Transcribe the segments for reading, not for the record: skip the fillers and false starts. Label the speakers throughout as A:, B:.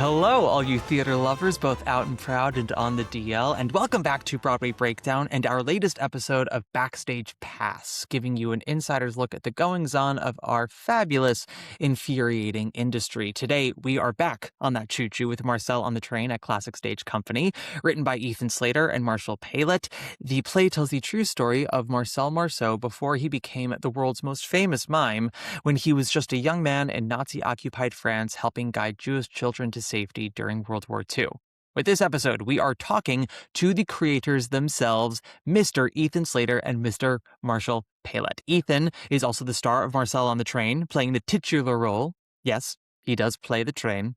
A: Hello, all you theater lovers, both out and proud and on the DL, and welcome back to Broadway Breakdown and our latest episode of Backstage Pass, giving you an insider's look at the goings-on of our fabulous, infuriating industry. Today, we are back on that choo-choo with Marcel on the Train at Classic Stage Company, written by Ethan Slater and Marshall Pailet. The play tells the true story of Marcel Marceau before he became the world's most famous mime, when he was just a young man in Nazi-occupied France helping guide Jewish children to safety during World War II. With this episode, we are talking to the creators themselves, Mr. Ethan Slater and Mr. Marshall Pailet. Ethan is also the star of Marcel on the Train, playing the titular role. Yes, he does play the train.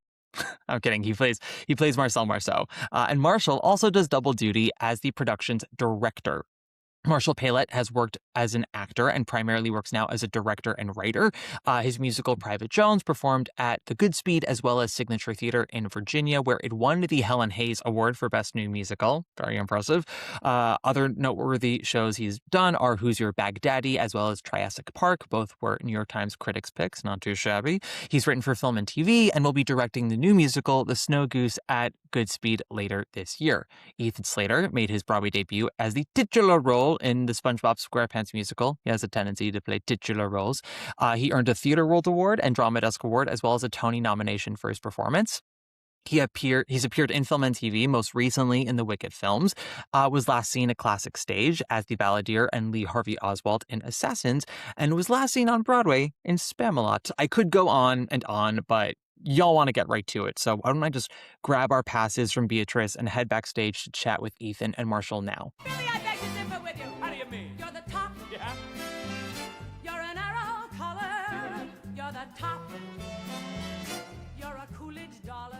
A: I'm kidding. He plays Marcel Marceau. And Marshall also does double duty as the production's director. Marshall Pailet has worked as an actor and primarily works now as a director and writer. His musical Private Jones performed at the Goodspeed as well as Signature Theater in Virginia, where it won the Helen Hayes Award for Best New Musical. Very impressive. Other noteworthy shows he's done are Who's Your Baghdaddy as well as Triassic Park. Both were New York Times Critics' Picks, not too shabby. He's written for film and TV and will be directing the new musical The Snow Goose at Goodspeed later this year. Ethan Slater made his Broadway debut as the titular role in the SpongeBob SquarePants musical. He has a tendency to play titular roles. He earned a Theater World Award and Drama Desk Award, as well as a Tony nomination for his performance. He's appeared in film and TV, most recently in the Wicked films, was last seen at Classic Stage as the Balladeer and Lee Harvey Oswald in Assassins, and was last seen on Broadway in Spamalot. I could go on and on, but y'all want to get right to it, so why don't I just grab our passes from Beatrice and head backstage to chat with Ethan and Marshall now.
B: Billy, I beg to differ with you.
C: How do you mean?
B: You're the top.
C: Yeah?
B: You're an arrow collar. You're the top. You're a Coolidge dollar.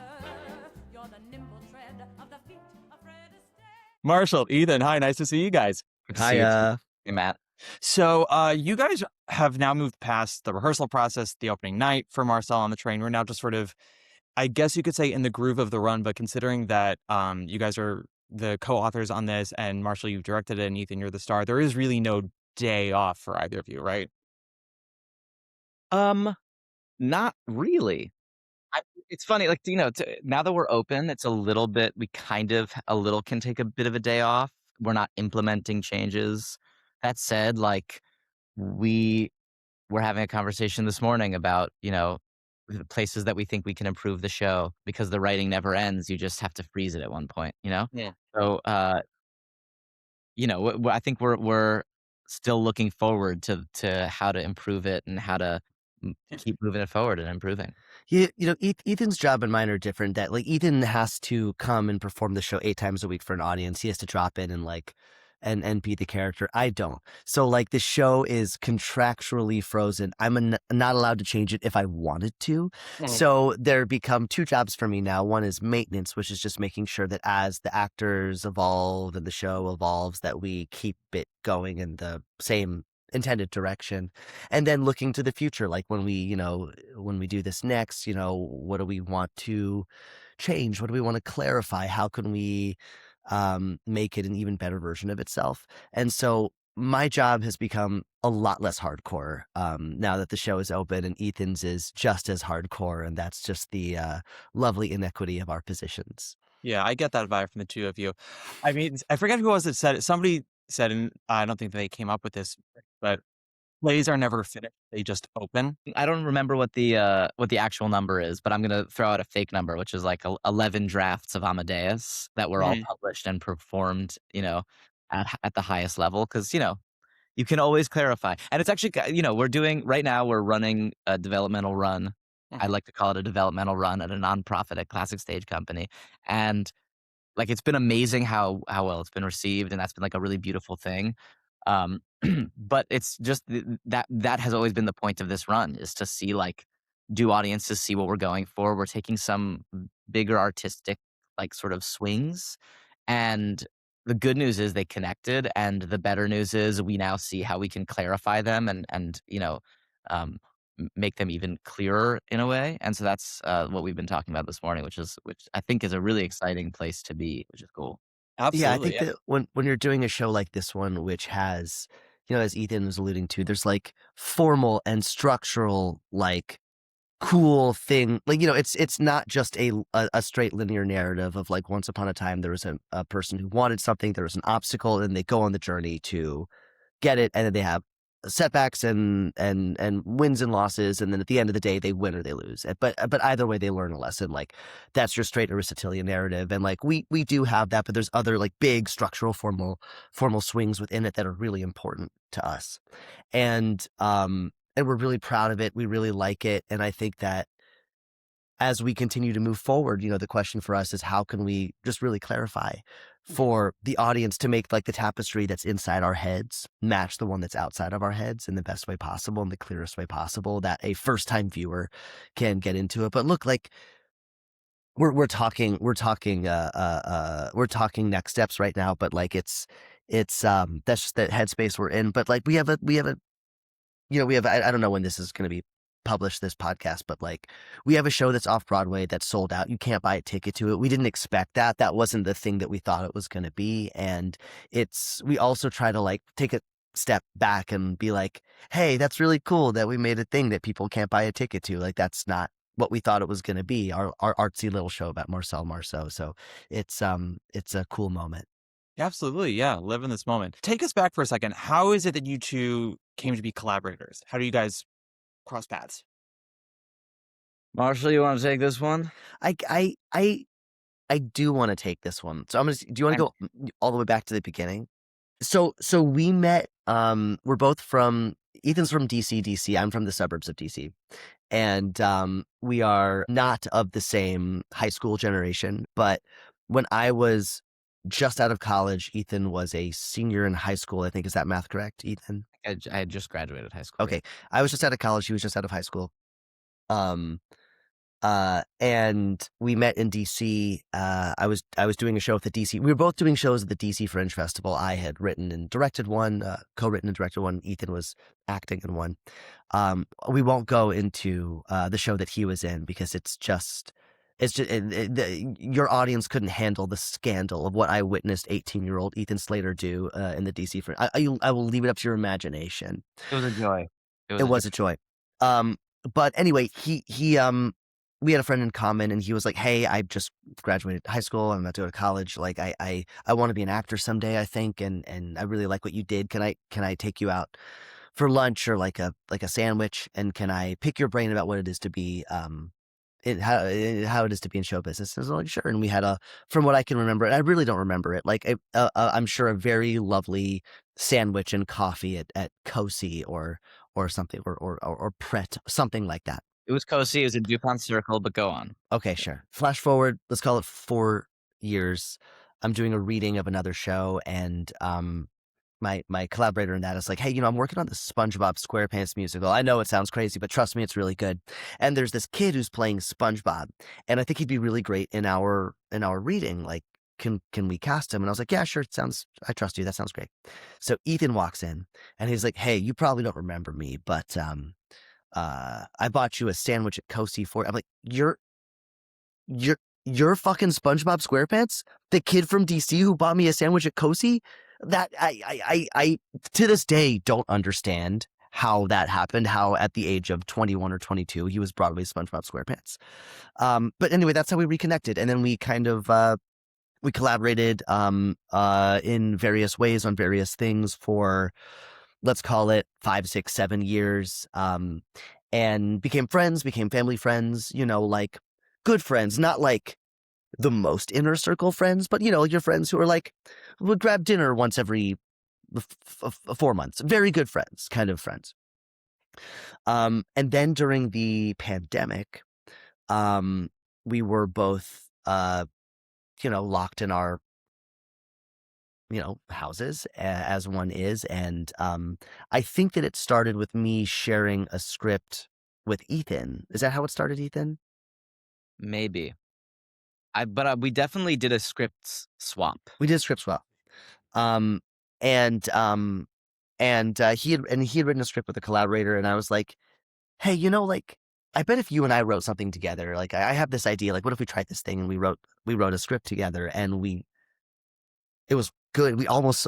B: You're the nimble tread of the feet of Fred Astaire.
A: Marshall, Ethan, hi, nice to see you guys.
D: Hi, hey, Matt.
A: So you guys have now moved past the rehearsal process, the opening night for Marcel on the Train. We're now just sort of, I guess you could say, in the groove of the run, but considering that you guys are the co-authors on this, and Marshall, you've directed it, and Ethan, you're the star, there is really no day off for either of you, right?
D: Not really. It's funny, like, now that we're open, it's a little bit, we kind of a little can take a bit of a day off. We're not implementing changes. That said, like, we were having a conversation this morning about, the places that we think we can improve the show, because the writing never ends. You just have to freeze it at one point,
A: Yeah.
D: So, I think we're still looking forward to how to improve it and how to keep moving it forward and improving.
E: Ethan's job and mine are different. That, like, Ethan has to come and perform the show 8 times a week for an audience. He has to drop in and and be the character. I don't. So, like, the show is contractually frozen. I'm not allowed to change it if I wanted to. So there become 2 jobs for me now. One is maintenance, which is just making sure that as the actors evolve and the show evolves, that we keep it going in the same intended direction. And then looking to the future, like when we do this next, what do we want to change? What do we want to clarify? How can we make it an even better version of itself? And so my job has become a lot less hardcore now that the show is open, and Ethan's is just as hardcore, and that's just the lovely inequity of our positions.
A: Yeah, I get that vibe from the two of you. I mean, I forget who it was that said it. Somebody said, and I don't think they came up with this, but plays are never finished; they just open.
D: I don't remember what the actual number is, but I'm gonna throw out a fake number, which is like 11 drafts of Amadeus that were all published and performed, at the highest level, because you can always clarify. And it's actually, we're running a developmental run. I like to call it a developmental run at a nonprofit at Classic Stage Company, and like, it's been amazing how well it's been received, and that's been like a really beautiful thing. But it's just that has always been the point of this run, is to see, like, do audiences see what we're going for? We're taking some bigger artistic, like, sort of swings, and the good news is they connected, and the better news is we now see how we can clarify them and make them even clearer in a way. And so that's what we've been talking about this morning, which I think is a really exciting place to be, which is cool.
A: Absolutely.
E: Yeah, I think that when you're doing a show like this one, which has, as Ethan was alluding to, there's like formal and structural, like, cool thing. Like, it's not just a straight linear narrative of like once upon a time there was a person who wanted something, there was an obstacle, and they go on the journey to get it, and then they have setbacks and wins and losses, and then at the end of the day they win or they lose. But either way they learn a lesson. Like, that's your straight Aristotelian narrative, and like we do have that, but there's other like big structural formal swings within it that are really important to us, and we're really proud of it. We really like it, and I think that as we continue to move forward, the question for us is how can we just really clarify for the audience to make like the tapestry that's inside our heads match the one that's outside of our heads in the best way possible, in the clearest way possible, that a first-time viewer can get into it. But look, like we're talking next steps right now, but like it's that's just the headspace we're in. But like we have I don't know when this is going to be published, this podcast, but like we have a show that's off Broadway that's sold out. You can't buy a ticket to it. We didn't expect that. That wasn't the thing that we thought it was going to be. And we also try to like take a step back and be like, hey, that's really cool that we made a thing that people can't buy a ticket to. Like, that's not what we thought it was going to be. Our artsy little show about Marcel Marceau. So it's a cool moment.
A: Absolutely. Yeah. Live in this moment. Take us back for a second. How is it that you two came to be collaborators? How do you guys cross paths?
D: Marshall, you want to take this one?
E: I do want to take this one. So do you want to go all the way back to the beginning? So we met, we're both Ethan's from DC. I'm from the suburbs of DC. And we are not of the same high school generation, but when I was just out of college, Ethan was a senior in high school, I think. Is that math correct, Ethan?
D: I had just graduated high school.
E: Okay. I was just out of college. He was just out of high school. And we met in DC. I was doing a show at the DC. We were both doing shows at the DC Fringe Festival. I had written and directed one, co-written and directed one. Ethan was acting in one. We won't go into the show that he was in because your audience couldn't handle the scandal of what I witnessed 18-year-old Ethan Slater do in the DC Fringe. I will leave it up to your imagination.
D: It was a joy.
E: It was a joy. But anyway, he we had a friend in common, and he was like, hey, I just graduated high school. I'm about to go to college. Like, I want to be an actor someday, I think. And I really like what you did. Can I take you out for lunch or like a sandwich? And can I pick your brain about what it is to be, how it is to be in show business? I was like, sure. And we had from what I can remember, and I really don't remember it, like I'm sure a very lovely sandwich and coffee at Cosi or something, or Pret, something like that.
D: It was Cosi. It was in DuPont Circle, but go on.
E: Okay, sure. Flash forward, let's call it 4 years. I'm doing a reading of another show, and my collaborator in that is like, hey, I'm working on the SpongeBob SquarePants musical. I know it sounds crazy, but trust me, it's really good. And there's this kid who's playing SpongeBob, and I think he'd be really great in our reading. Like, can we cast him? And I was like, yeah, sure. I trust you. That sounds great. So Ethan walks in, and he's like, hey, you probably don't remember me, but I bought you a sandwich at Cosi for. I'm like, you're fucking SpongeBob SquarePants, the kid from DC who bought me a sandwich at Cosi. That I to this day don't understand how that happened. How at the age of 21 or 22 he was Broadway's SpongeBob SquarePants. But anyway, that's how we reconnected, and then we kind of we collaborated in various ways on various things for, let's call it 5, 6, 7 years, and became friends, became family friends, like good friends, not like the most inner circle friends, but your friends who are like, would grab dinner once every 4 months, very good friends, kind of friends. And then during the pandemic, we were both, locked in our houses, as one is. And I think that it started with me sharing a script with Ethan. Is that how it started, Ethan?
D: Maybe. But we definitely did a script swap.
E: We did a script swap. And he had written a script with a collaborator, and I was like, hey, like, I bet if you and I wrote something together, like I have this idea, like, what if we tried this thing and we wrote a script together, and it was good. We almost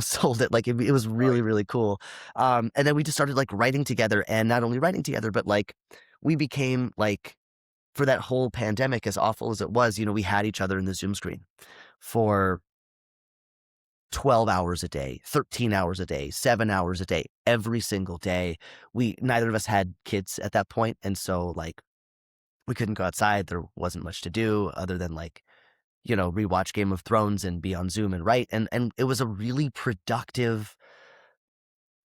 E: sold it. Like, it was really, really cool. And then we just started like writing together, and not only writing together, but like we became like, for that whole pandemic, as awful as it was, we had each other in the Zoom screen for 12 hours a day, 13 hours a day, 7 hours a day, every single day. Neither of us had kids at that point, and so like we couldn't go outside. There wasn't much to do other than like, rewatch Game of Thrones and be on Zoom and write. And it was a really productive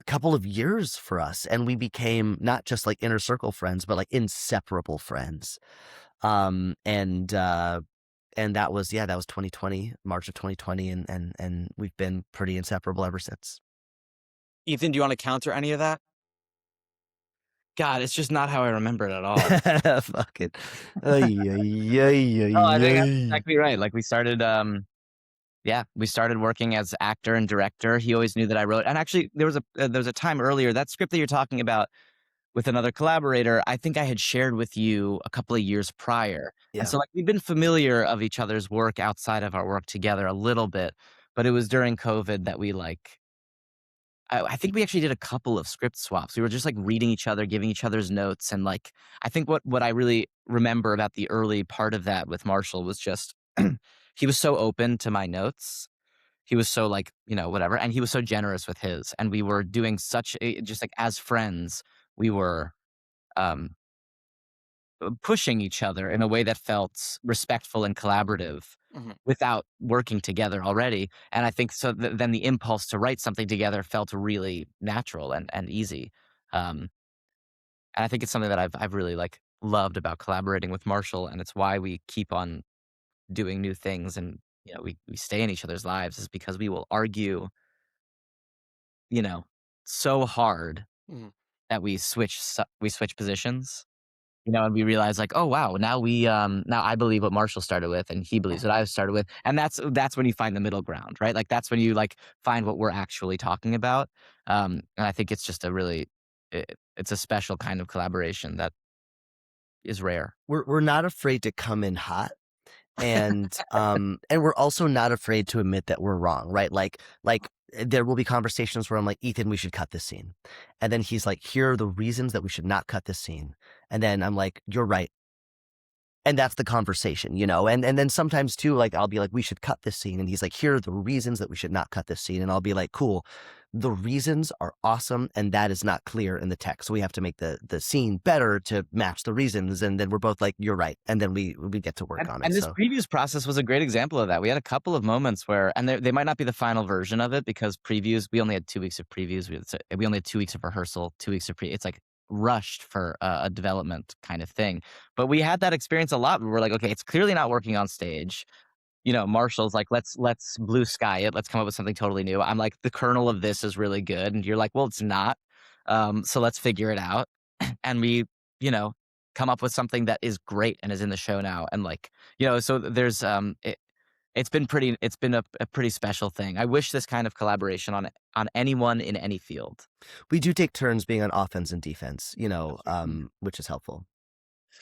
E: couple of years for us. And we became not just like inner circle friends, but like inseparable friends. Um, and uh and that was 2020, March of 2020, and we've been pretty inseparable ever since.
A: Ethan, do you want to counter any of that?
D: God, it's just not how I remember it at all.
E: Fuck it. Ay, ay, ay,
D: No, I
E: ay,
D: think that's
E: ay.
D: exactly right. Like we started, we started working as actor and director. He always knew that I wrote, and actually there was a time earlier, that script that you're talking about with another collaborator, I think I had shared with you a couple of years prior. And
E: Yeah.
D: so like we've been familiar of each other's work outside of our work together a little bit, but it was during COVID that we like I think we actually did a couple of script swaps. We were just like reading each other, giving each other's notes, and like I think what I really remember about the early part of that with Marshall was just he was so open to my notes. He was so like, whatever, and he was so generous with his, and we were doing such just like as friends, we were um pushing each other in a way that felt respectful and collaborative
A: Mhm.
D: without working together already. And I think so then the impulse to write something together felt really natural and easy. Um, and I think it's something that I've really like loved about collaborating with Marshall, and it's why we keep on doing new things, and we stay in each other's lives is because we will argue, you know, so hard
A: Mhm.
D: that we switch positions. And we realize like, "Oh, wow, now I believe what Marshall started with, and he believes what I started with." And that's when you find the middle ground, right? Like, that's when you, like, find what we're actually talking about. And I think it's just it's a special kind of collaboration that is rare.
E: We're not afraid to come in hot, and we're also not afraid to admit that we're wrong, right? Like there will be conversations where I'm like, Ethan, we should cut this scene. And then he's like, here are the reasons that we should not cut this scene. And then I'm like, you're right. And that's the conversation, and then sometimes too, like I'll be like, we should cut this scene. And he's like, here are the reasons that we should not cut this scene. And I'll be like, cool. The reasons are awesome, and that is not clear in the text. So we have to make the scene better to match the reasons. And then we're both like, you're right. And then we get to work
D: And
E: on it.
D: and this
E: So
D: previews process was a great example of that. We had a couple of moments where and they might not be the final version of it because previews we only had 2 weeks of previews. We only had 2 weeks of rehearsal, 2 weeks of it's like rushed for a development kind of thing. But we had that experience a lot. We were like, "Okay, it's clearly not working on stage." Marshall's like, let's blue sky it. Let's come up with something totally new. I'm like, the kernel of this is really good. And you're like, well, it's not. So let's figure it out. And we, you know, come up with something that is great and is in the show now. And like, so there's, it's been a pretty special thing. I wish this kind of collaboration on anyone in any field.
E: we do take turns being on offense and defense,
A: Mhm.
E: which is helpful.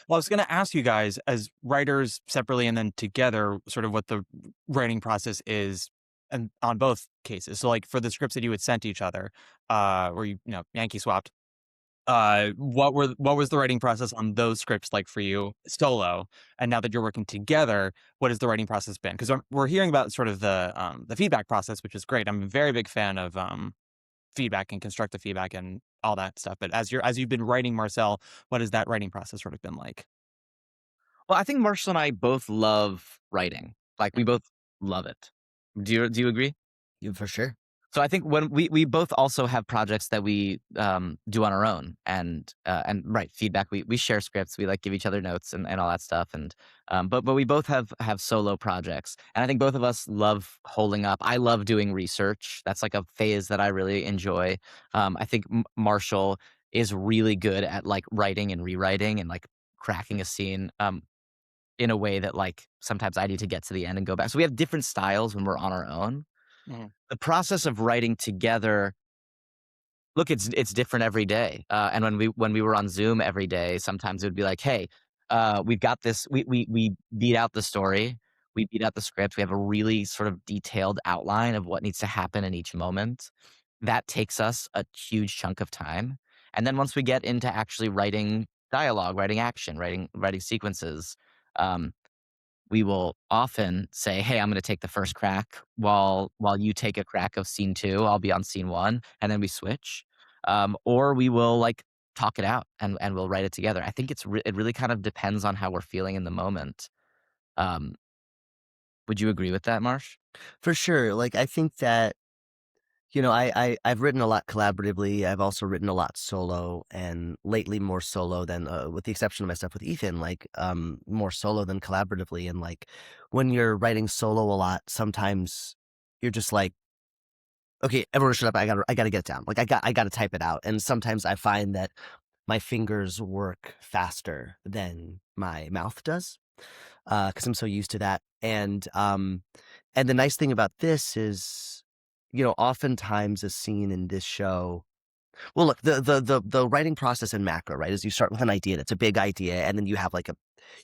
A: Well, I was going to ask you guys, as writers separately and then together, sort of what the writing process is, and on both cases. So, like for the scripts that you had sent each other, where Yankee swapped. What was the writing process on those scripts like for you solo? And now that you're working together, what has the writing process been? Because we're hearing about sort of the feedback process, which is great. I'm a very big fan of feedback and constructive feedback and all that stuff. But as you've been writing Marcel, what has that writing process sort of been like?
D: Well, I think Marshall and I both love writing. Like we both love it. Do you agree?
E: For sure.
D: So I think when we both also have projects that we do on our own, and right feedback. We share scripts. We like give each other notes and all that stuff. And but we both have solo projects, and I think both of us love holding up. I love doing research. That's like a phase that I really enjoy. I think Marshall is really good at like writing and rewriting and like cracking a scene in a way that like sometimes I need to get to the end and go back. So we have different styles when we're on our own.
A: Mhm.
D: The process of writing together, look, it's different every day. And when we were on Zoom every day, sometimes it would be like, "Hey, we've got this. We beat out the story, we beat out the script. We have a really sort of detailed outline of what needs to happen in each moment." That takes us a huge chunk of time. And then once we get into actually writing dialogue, writing action, writing sequences, um, we will often say, "Hey, I'm gonna take the first crack while you take a crack of scene 2, I'll be on scene 1," and then we switch. Or we will, like, talk it out and we'll write it together. I think it really kind of depends on how we're feeling in the moment. Um, would you agree with that, Marsh?
E: For sure. Like, I think that, I've written a lot collaboratively. I've also written a lot solo, and lately more solo than, with the exception of my stuff with Ethan, like, more solo than collaboratively. And like, when you're writing solo a lot, sometimes you're just like, okay, everyone shut up. I gotta get it down. Like, I gotta type it out. And sometimes I find that my fingers work faster than my mouth does, because I'm so used to that. And the nice thing about this is, oftentimes a scene in this show. Well, look, the writing process in macro, right, is you start with an idea that's a big idea, and then you have like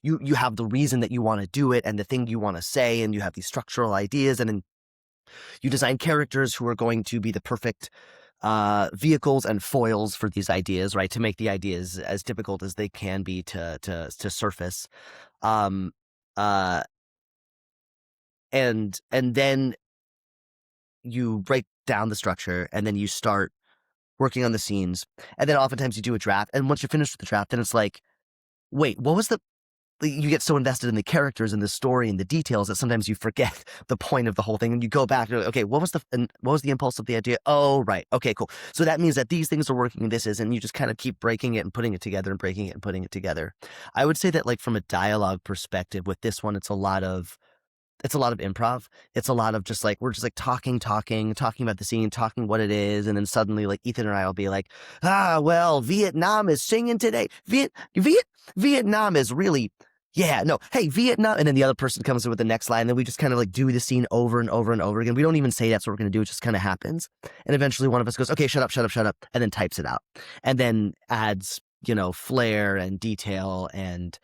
E: you have the reason that you want to do it and the thing you want to say, and you have these structural ideas, and then you design characters who are going to be the perfect vehicles and foils for these ideas, right, to make the ideas as difficult as they can be to surface. Um, uh, and then you break down the structure, and then you start working on the scenes, and then oftentimes you do a draft, and once you're finished with the draft, then it's like, wait, what was the you get so invested in the characters and the story and the details that sometimes you forget the point of the whole thing, and you go back to, okay, what was the impulse of the idea? Oh, right. Okay, cool. So that means that these things are working and this is, and you just kind of keep breaking it and putting it together and breaking it and putting it together. I would say that, like, from a dialogue perspective with this one, it's a lot of improv. It's a lot of just like, we're just like talking about the scene, talking what it is. And then suddenly, like, Ethan and I will be like, well, Vietnam is singing today. Vietnam is really, yeah, no, hey, Vietnam. And then the other person comes in with the next line. And then we just kind of like do the scene over and over and over again. We don't even say that's what we're going to do. It just kind of happens. And eventually one of us goes, okay, shut up. And then types it out and then adds, flair and detail. And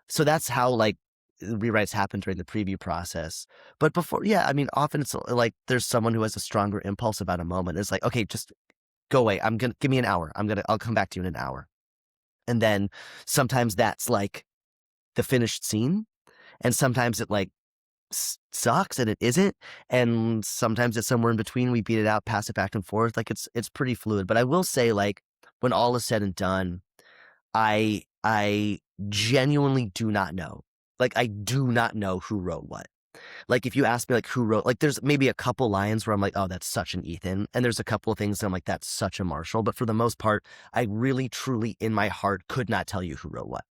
E: so that's how, like, rewrites happen during the preview process. But before, yeah, I mean, often it's like there's someone who has a stronger impulse about a moment. It's like, okay, just go away. Give me an hour. I'll come back to you in an hour. And then sometimes that's like the finished scene. And sometimes it like sucks and it isn't. And sometimes it's somewhere in between. We beat it out, pass it back and forth. Like, it's pretty fluid. But I will say, like, when all is said and done, I genuinely do not know. Like, I do not know who wrote what. Like, if you ask me, like, who wrote, like, there's maybe a couple lines where I'm like, oh, that's such an Ethan. And there's a couple of things that I'm like, that's such a Marshall. But for the most part, I really, truly, in my heart, could not tell you who wrote what.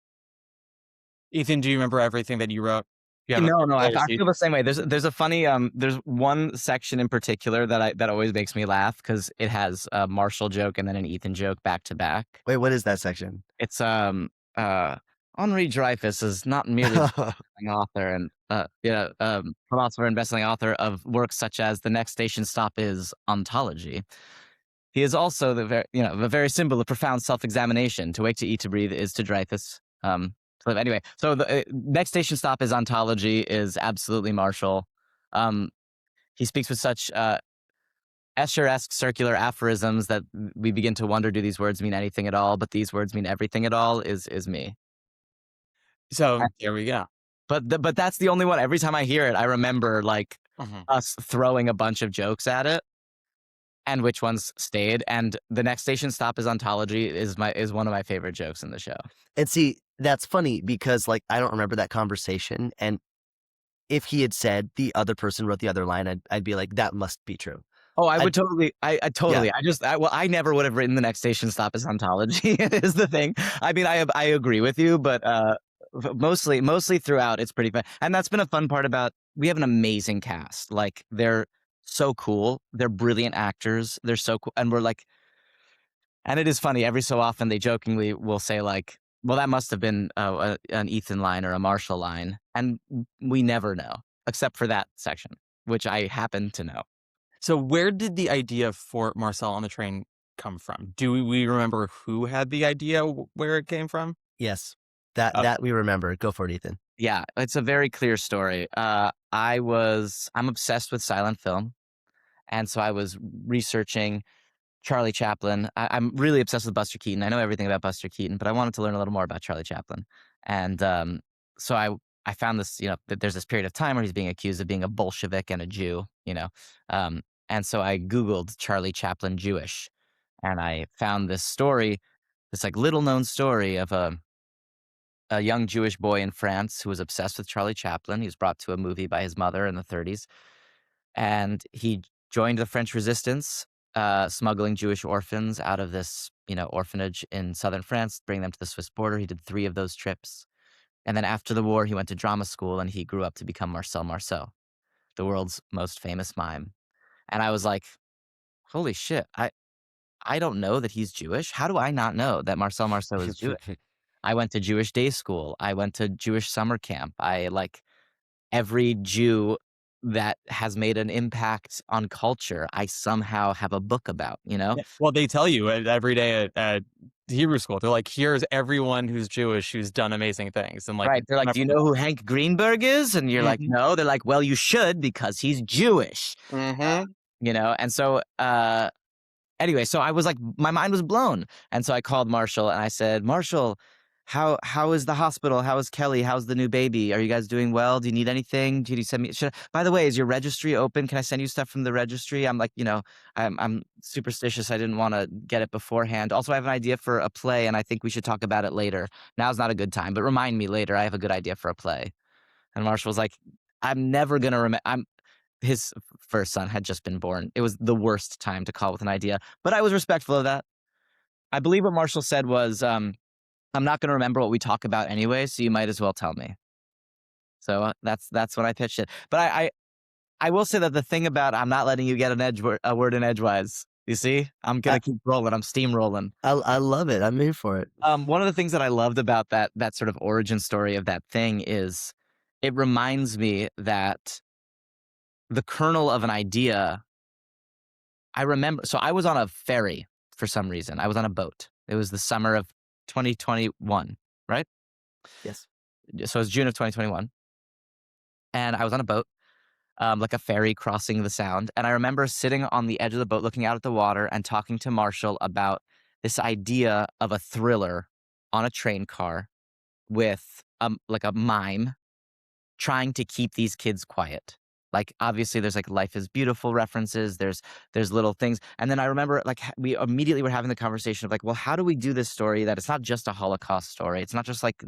A: Ethan, do you remember everything that you wrote? You have
D: No, I
A: whole
D: feel the same way. There's a funny there's one section in particular that always makes me laugh because it has a Marshall joke and then an Ethan joke back to back.
E: Wait, what is that section?
D: It's Henri Dreyfus is not merely a best-selling author and philosopher and best-selling author of works such as The Next Station Stop is Ontology. He is also the very symbol of profound self-examination. To wake, to eat, to breathe is to Dreyfus. To live anyway. So the Next Station Stop is Ontology is absolutely Marshall. He speaks with such Escher-esque circular aphorisms that we begin to wonder: do these words mean anything at all? But these words mean everything at all is me.
A: So there we go.
D: But that's the only one. Every time I hear it, I remember like us throwing a bunch of jokes at it, and which ones stayed. And The Next Station Stop is Ontology is one of my favorite jokes in the show.
E: And see, that's funny because, like, I don't remember that conversation. And if he had said the other person wrote the other line, I'd be like, that must be true.
D: Oh, I would totally. I totally. Yeah. I never would have written The Next Station Stop as Ontology. Is the thing. I mean, I agree with you, but mostly throughout, it's pretty fun. And that's been a fun part about. We have an amazing cast. Like, they're so cool. They're brilliant actors. They're so cool, and we're like. And it is funny. Every so often, they jokingly will say like, "Well, that must have been an Ethan line or a Marshall line," and we never know, except for that section, which I happen to know.
A: So where did the idea for Marcel on the Train come from? Do we remember who had the idea, where it came from?
E: Yes, that we remember. Go for it, Ethan.
D: Yeah, it's a very clear story. I'm obsessed with silent film, and so I was researching Charlie Chaplin. I'm really obsessed with Buster Keaton. I know everything about Buster Keaton, but I wanted to learn a little more about Charlie Chaplin. And so I found this, that there's this period of time where he's being accused of being a Bolshevik and a Jew, and so I Googled Charlie Chaplin Jewish, and I found this story, this like little known story of a young Jewish boy in France who was obsessed with Charlie Chaplin. He was brought to a movie by his mother in the 30s, and he joined the French Resistance, smuggling Jewish orphans out of this, orphanage in southern France, bringing them to the Swiss border. He did 3 of those trips. And then after the war, he went to drama school and he grew up to become Marcel Marceau, the world's most famous mime. And I was like, holy shit, I don't know that he's Jewish. How do I not know that Marcel Marceau is Jewish? I went to Jewish day school. I went to Jewish summer camp. I like every Jew that has made an impact on culture, I somehow have a book about,
A: Yeah. Well, they tell you every day at Hebrew school, they're like, here's everyone who's Jewish who's done amazing things. And like,
D: Right. They're like, do you know who Hank Greenberg is? And you're like, no. They're like, well, you should because he's Jewish. And so anyway, so I was like, my mind was blown. And so I called Marshall and I said, Marshall, how is the hospital? How is Kelly? How's the new baby? Are you guys doing well? Do you need anything? Do you send me? By the way, is your registry open? Can I send you stuff from the registry? I'm like, I'm superstitious. I didn't want to get it beforehand. Also, I have an idea for a play, and I think we should talk about it later. Now's not a good time, but remind me later. I have a good idea for a play. And Marshall was like, I'm never gonna remember. His first son had just been born. It was the worst time to call with an idea, but I was respectful of that. I believe what Marshall said was, I'm not going to remember what we talk about anyway, so you might as well tell me. So that's when I pitched it. But I will say that the thing about I'm not letting you get a word in edgewise. You see, I'm gonna keep rolling. I'm steamrolling.
E: I love it. I'm here for it.
D: One of the things that I loved about that sort of origin story of that thing is it reminds me that the kernel of an idea. I remember. So I was on a ferry for some reason. I was on a boat. It was the summer of 2021, right?
E: Yes.
D: So it was June of 2021. And I was on a boat, like a ferry crossing the Sound. And I remember sitting on the edge of the boat, looking out at the water and talking to Marshall about this idea of a thriller on a train car with like a mime trying to keep these kids quiet. Like, obviously, there's like Life is Beautiful references. There's little things. And then I remember like we immediately were having the conversation of like, well, how do we do this story that it's not just a Holocaust story? It's not just like,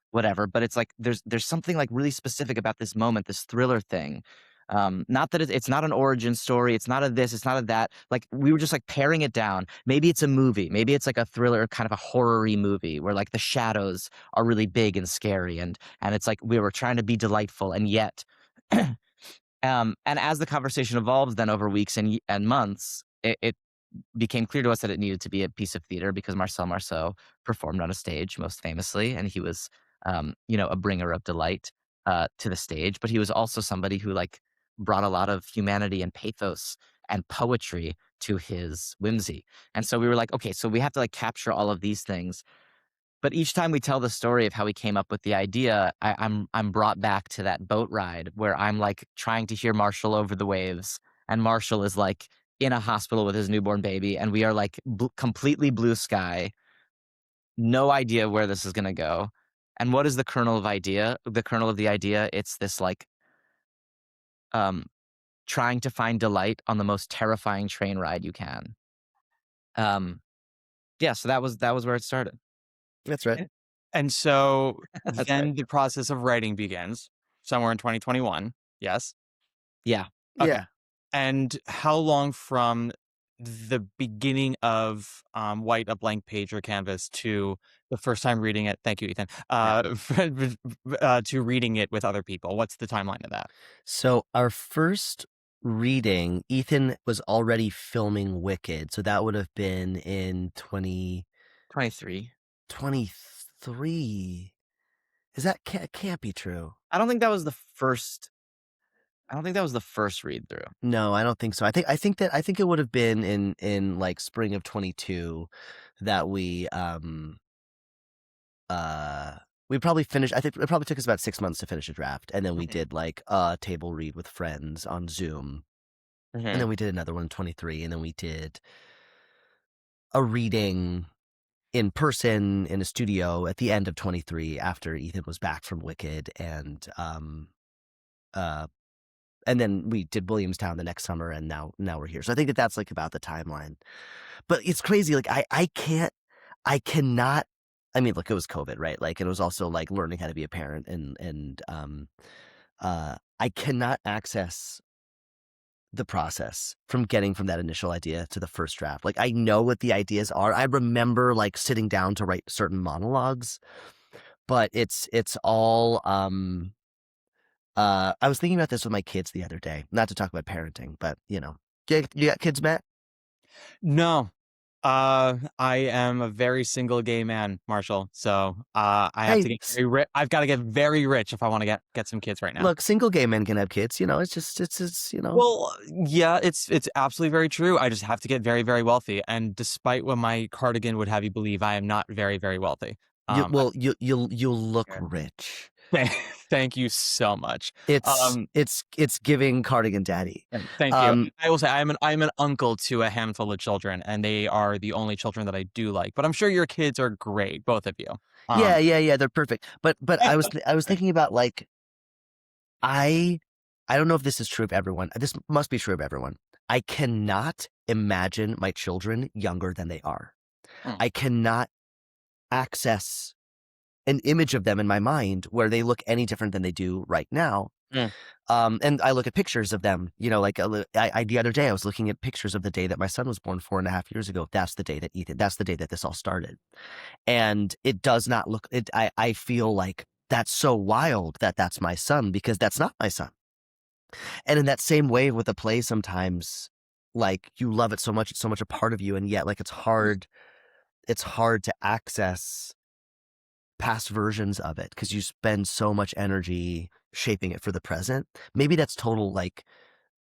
D: whatever, but it's like there's something like really specific about this moment, this thriller thing. Not that it's not an origin story. It's not a this. It's not a that. Like we were just like paring it down. Maybe it's a movie. Maybe it's like a thriller, kind of a horror-y movie where like the shadows are really big and scary. And it's like we were trying to be delightful and yet... And as the conversation evolved then over weeks and months, it became clear to us that it needed to be a piece of theater because Marcel Marceau performed on a stage most famously, and he was, a bringer of delight to the stage. But he was also somebody who like brought a lot of humanity and pathos and poetry to his whimsy. And so we were like, okay, so we have to like capture all of these things. But each time we tell the story of how we came up with the idea, I'm brought back to that boat ride where I'm like trying to hear Marshall over the waves, and Marshall is like in a hospital with his newborn baby, and we are like completely blue sky, no idea where this is gonna go. And what is the kernel of the idea? It's this like trying to find delight on the most terrifying train ride you can. Yeah, so that was where it started.
E: That's right.
A: And so
D: That's
A: then
D: right.
A: the process of writing begins somewhere in 2021. Yes.
D: Yeah.
A: Okay.
E: Yeah.
A: And how long from the beginning of White, a blank page or canvas, to the first time reading it? Thank you, Ethan. To reading it with other people. What's the timeline of that?
E: So our first reading, Ethan was already filming Wicked. So that would have been in
D: 23.
E: 23. Is that can't be true?
D: I don't think that was the first read through.
E: No, I don't think so. I think it would have been in like spring of 22 that we probably finished. I think it probably took us about 6 months to finish a draft, and then we did like a table read with friends on Zoom, and then we did another one in 23, and then we did a reading in person in a studio at the end of 23 after Ethan was back from Wicked, and then we did Williamstown the next summer, and now we're here. So I think that's like about the timeline. But it's crazy. Like I cannot. I mean, look, it was COVID, right? Like, and it was also like learning how to be a parent, and I cannot access the process from getting from that initial idea to the first draft. Like, I know what the ideas are. I remember like sitting down to write certain monologues, but it's all I was thinking about this with my kids the other day, not to talk about parenting, but you got kids, Matt?
A: No. I am a very single gay man, Marshall. So I have to get very rich. I've got to get very rich if I want to get some kids right now.
E: Look, single gay men can have kids. It's just it's.
A: Well, yeah, it's absolutely very true. I just have to get very, very wealthy. And despite what my cardigan would have you believe, I am not very, very wealthy.
E: You'll look rich.
A: Thank you so much.
E: It's giving cardigan daddy.
A: Thank you. I will say I'm an uncle to a handful of children, and they are the only children that I do like. But I'm sure your kids are great, both of you.
E: Yeah, they're perfect. But I was thinking about like I don't know if this is true of everyone. This must be true of everyone. I cannot imagine my children younger than they are. I cannot access an image of them in my mind where they look any different than they do right now. And I look at pictures of them, like the other day I was looking at pictures of the day that my son was born 4.5 years ago. That's the day that this all started. And it does not look, I feel like that's so wild that that's my son, because that's not my son. And in that same way with a play, sometimes like you love it so much, it's so much a part of you. And yet like it's hard to access past versions of it because you spend so much energy shaping it for the present. Maybe that's total like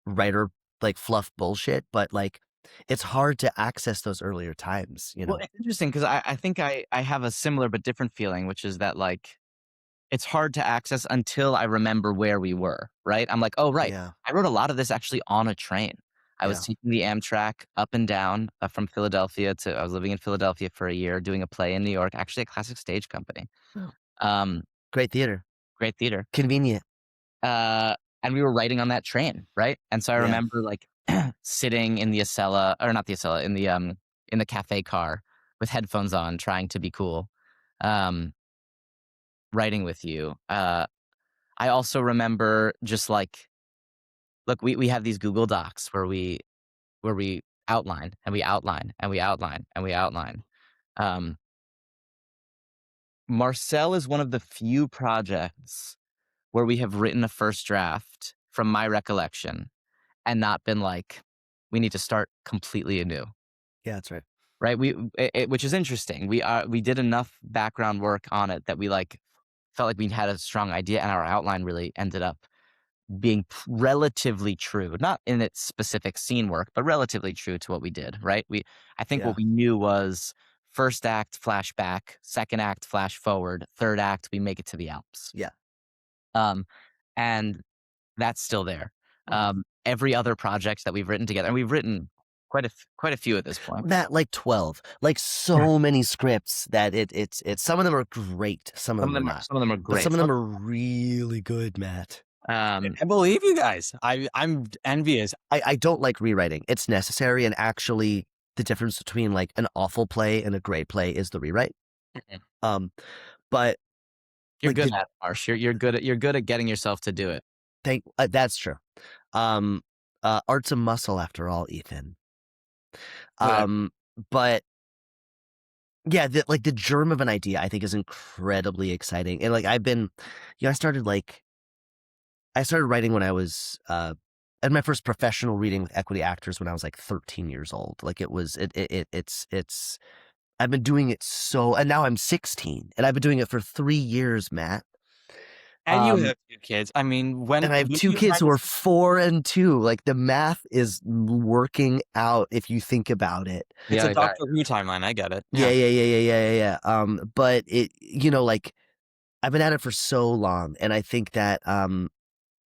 E: writer like fluff bullshit, but like it's hard to access those earlier times.
D: Well, it's interesting because I think I have a similar but different feeling, which is that like it's hard to access until I remember where we were, right? I'm like, oh, right.
E: Yeah.
D: I wrote a lot of this actually on a train. I was taking the Amtrak up and down from Philadelphia I was living in Philadelphia for a year, doing a play in New York, actually a classic stage company.
E: Great theater.
D: Great theater.
E: Convenient.
D: And we were writing on that train, right? And so I remember like sitting in the Acela, or not the Acela, in the cafe car with headphones on, trying to be cool, writing with you. I also remember just like, look, we have these Google Docs where we outline and we outline and we outline and we outline. Marcel is one of the few projects where we have written a first draft from my recollection and not been like, we need to start completely anew.
E: Yeah, that's right.
D: Right. Which is interesting. We did enough background work on it that we like felt like we had a strong idea, and our outline really ended up being relatively true, not in its specific scene work, but relatively true to what we did, right? I think what we knew was first act flashback, second act flash forward, third act we make it to the Alps.
E: Yeah.
D: And that's still there. Every other project that we've written together, and we've written quite a few at this point.
E: Matt, like 12, like so many scripts that it's some of them are great, some of them are not.
D: Some of them are great.
E: But some of them are really good, Matt.
A: I believe you guys. I'm envious.
E: I don't like rewriting. It's necessary, and actually the difference between like an awful play and a great play is the rewrite. But
D: you're good at it, Marsh. You're good at getting yourself to do it.
E: That's true. Art's a muscle after all, Ethan. But yeah, the germ of an idea I think is incredibly exciting. And like I started writing when I was at my first professional reading with equity actors when I was like 13 years old. Like it's I've been doing it and now I'm 16 and I've been doing it for 3 years, Matt.
A: And you have 2 kids. I mean,
E: and I have 2 kids who are 4 and 2. Like the math is working out if you think about it.
A: It's a Doctor Who timeline. I get it.
E: Yeah. But it, like I've been at it for so long, and I think that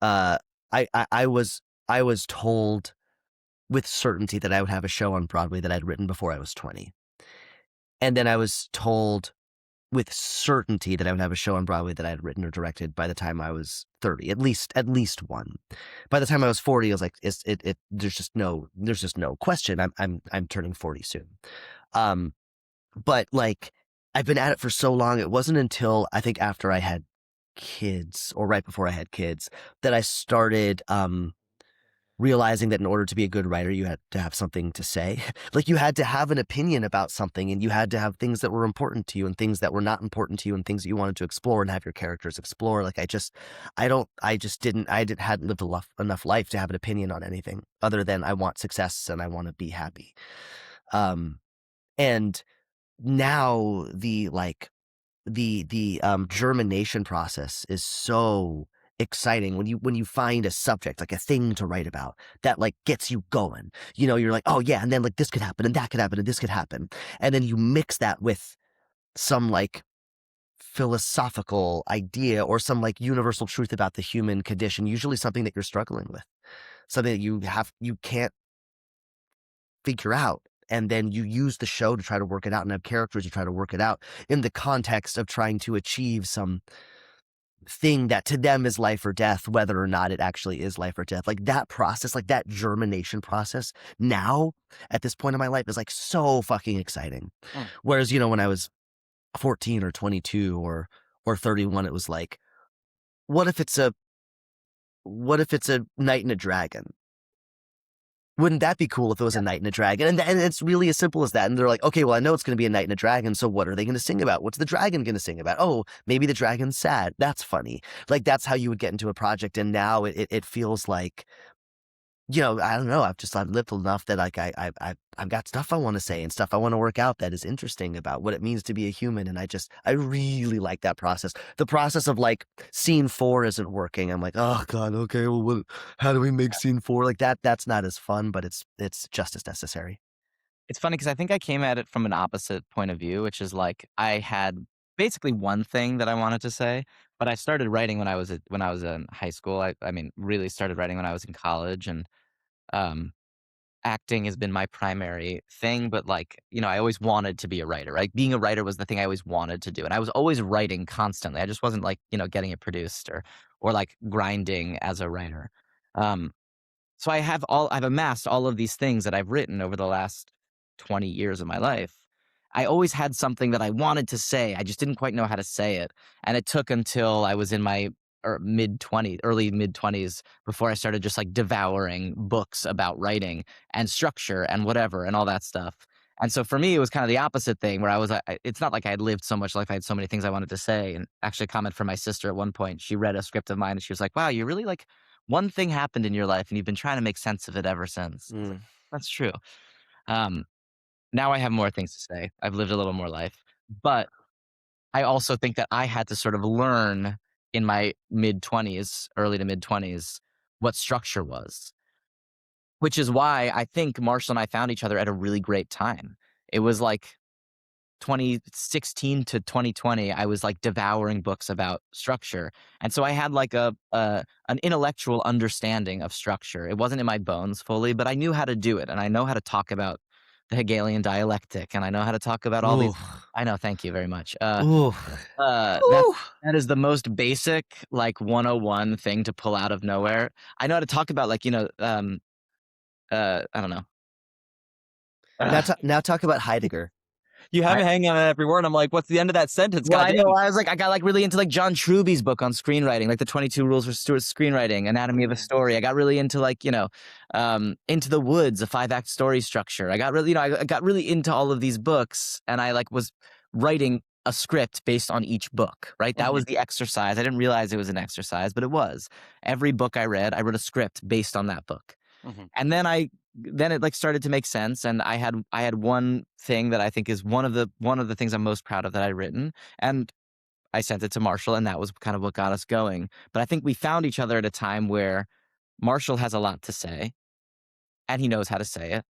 E: I was told with certainty that I would have a show on Broadway that I'd written before I was 20. And then I was told with certainty that I would have a show on Broadway that I had written or directed by the time I was 30, at least one. By the time I was 40, I was like, there's just no question. I'm turning 40 soon. But like, I've been at it for so long. It wasn't until I think after I had kids, or right before I had kids, that I started realizing that in order to be a good writer, you had to have something to say. Like, you had to have an opinion about something, and you had to have things that were important to you and things that were not important to you and things that you wanted to explore and have your characters explore. Like, I hadn't lived enough life to have an opinion on anything other than I want success and I want to be happy. And now the germination process is so exciting when you find a subject, like a thing to write about that like gets you going. You're like, oh yeah, and then like this could happen and that could happen and this could happen, and then you mix that with some like philosophical idea or some like universal truth about the human condition, usually something that you're struggling with, something that you can't figure out. And then you use the show to try to work it out and have characters to try to work it out in the context of trying to achieve some thing that to them is life or death, whether or not it actually is life or death. Like that process, like that germination process now at this point in my life is like so fucking exciting. Whereas, when I was 14 or 22 or 31, it was like, what if it's a knight and a dragon? Wouldn't that be cool if it was a knight and a dragon? And it's really as simple as that. And they're like, okay, well, I know it's going to be a knight and a dragon. So what are they going to sing about? What's the dragon going to sing about? Oh, maybe the dragon's sad. That's funny. Like, that's how you would get into a project. And now it feels like, I don't know. I've lived enough that like I've got stuff I want to say and stuff I want to work out that is interesting about what it means to be a human. And I really like that process. The process of like scene 4 isn't working. I'm like, oh God, okay, well, how do we make scene 4 like that? That's not as fun, but it's just as necessary.
D: It's funny because I think I came at it from an opposite point of view, which is like I had basically one thing that I wanted to say, but I started writing when I was in high school. I mean, really started writing when I was in college, and um, acting has been my primary thing. But like, I always wanted to be a writer. Right, being a writer was the thing I always wanted to do, and I was always writing constantly. I just wasn't like getting it produced or like grinding as a writer. Um, so I've amassed all of these things that I've written over the last 20 years of my life. I always had something that I wanted to say. I just didn't quite know how to say it. And it took until I was in my early mid 20s before I started just like devouring books about writing and structure and whatever and all that stuff. And so for me, it was kind of the opposite thing where it's not like I had lived so much life. I had so many things I wanted to say. And actually a comment from my sister at one point, she read a script of mine and she was like, wow, you really like one thing happened in your life and you've been trying to make sense of it ever since. Like, that's true. Now I have more things to say. I've lived a little more life, but I also think that I had to sort of learn in my early to mid 20s, what structure was, which is why I think Marshall and I found each other at a really great time. It was like 2016 to 2020, I was like devouring books about structure. And so I had like an intellectual understanding of structure. It wasn't in my bones fully, but I knew how to do it. And I know how to talk about the Hegelian dialectic. And I know how to talk about all these. I know. Thank you very much. That is the most basic, like 101 thing to pull out of nowhere. I know how to talk about like, I don't know.
E: Now talk about Heidegger.
A: You have me hanging on every word. I'm like, what's the end of that sentence?
D: Well, I know. I got like really into like John Truby's book on screenwriting, like the 22 Rules for Screenwriting, Anatomy of a Story. I got really into like, Into the Woods, a 5-act story structure. I got really, I got really into all of these books, and I like was writing a script based on each book, right? That was the exercise. I didn't realize it was an exercise, but it was. Every book I read, I wrote a script based on that book. And then it like started to make sense, and I had one thing that I think is one of the things I'm most proud of that I'd written, and I sent it to Marshall, and that was kind of what got us going. But I think we found each other at a time where Marshall has a lot to say, and he knows how to say it,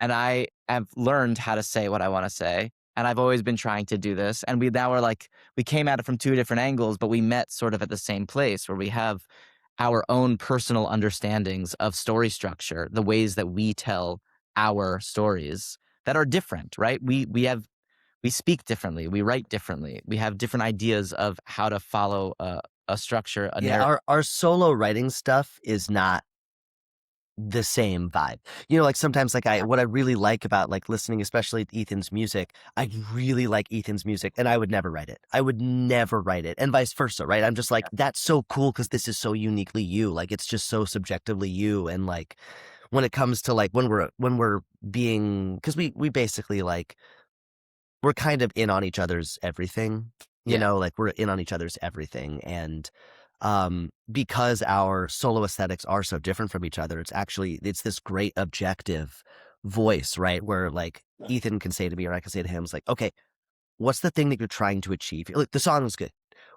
D: and I have learned how to say what I want to say, and I've always been trying to do this, and we came at it from two different angles, but we met sort of at the same place where we have our own personal understandings of story structure, the ways that we tell our stories that are different, right? We have we speak differently, we write differently, we have different ideas of how to follow a structure, a
E: Yeah,
D: narrative.
E: our solo writing stuff is not the same vibe. You know, like sometimes like what I really like about like listening, especially to Ethan's music, I really like Ethan's music and I would never write it. I would never write it. And vice versa, right? I'm just like, that's so cool because this is so uniquely you. Like it's just so subjectively you. And like when it comes to like when we're being, because we basically like we're kind of in on each other's everything, you
D: Yeah.
E: know, like we're in on each other's everything. And because our solo aesthetics are so different from each other, it's this great objective voice, right? Where like Ethan can say to me or I can say to him, it's like, okay, what's the thing that you're trying to achieve here? Like the song is good.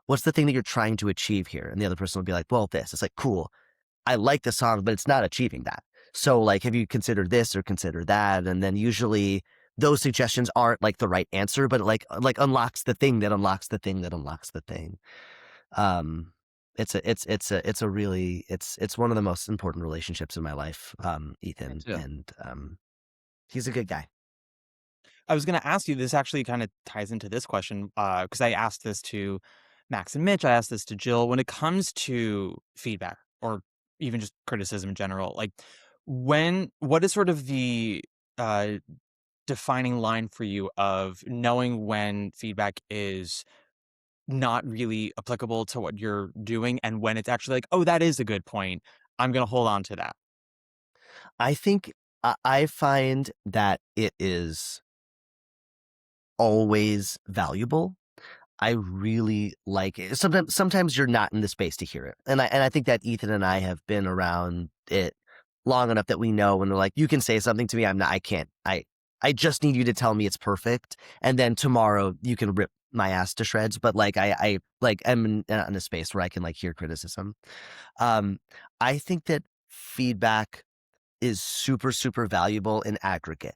E: What's the thing that you're trying to achieve here? And the other person will be like, well, this. It's like, cool. I like the song, but it's not achieving that. So like, have you considered this or consider that? And then usually those suggestions aren't like the right answer, but it like unlocks the thing that unlocks the thing that unlocks the thing. Um, it's a really it's one of the most important relationships in my life,
D: Me
E: Ethan,
D: too.
E: and he's a good guy.
A: I was going to ask you, this actually kind of ties into this question because I asked this to Max and Mitch. I asked this to Jill. When it comes to feedback or even just criticism in general, like what is sort of the uh, defining line for you of knowing when feedback is not really applicable to what you're doing and when it's actually like, oh, that is a good point. I'm going to hold on to that.
E: I think I find that it is always valuable. I really like it. Sometimes you're not in the space to hear it. And I think that Ethan and I have been around it long enough that we know when they're like, you can say something to me. I can't. I just need you to tell me it's perfect. And then tomorrow you can rip my ass to shreds. But like, I like, I'm in a space where I can like hear criticism. Um, I think that feedback is super, super valuable in aggregate.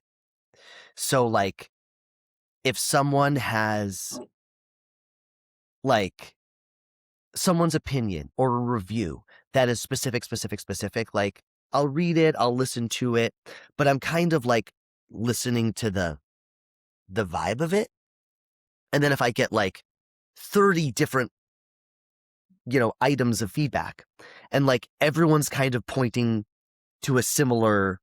E: So like, if someone has like someone's opinion or a review that is specific, like I'll read it, I'll listen to it, but I'm kind of like listening to the vibe of it. And then if I get like 30 different, you know, items of feedback and like everyone's kind of pointing to a similar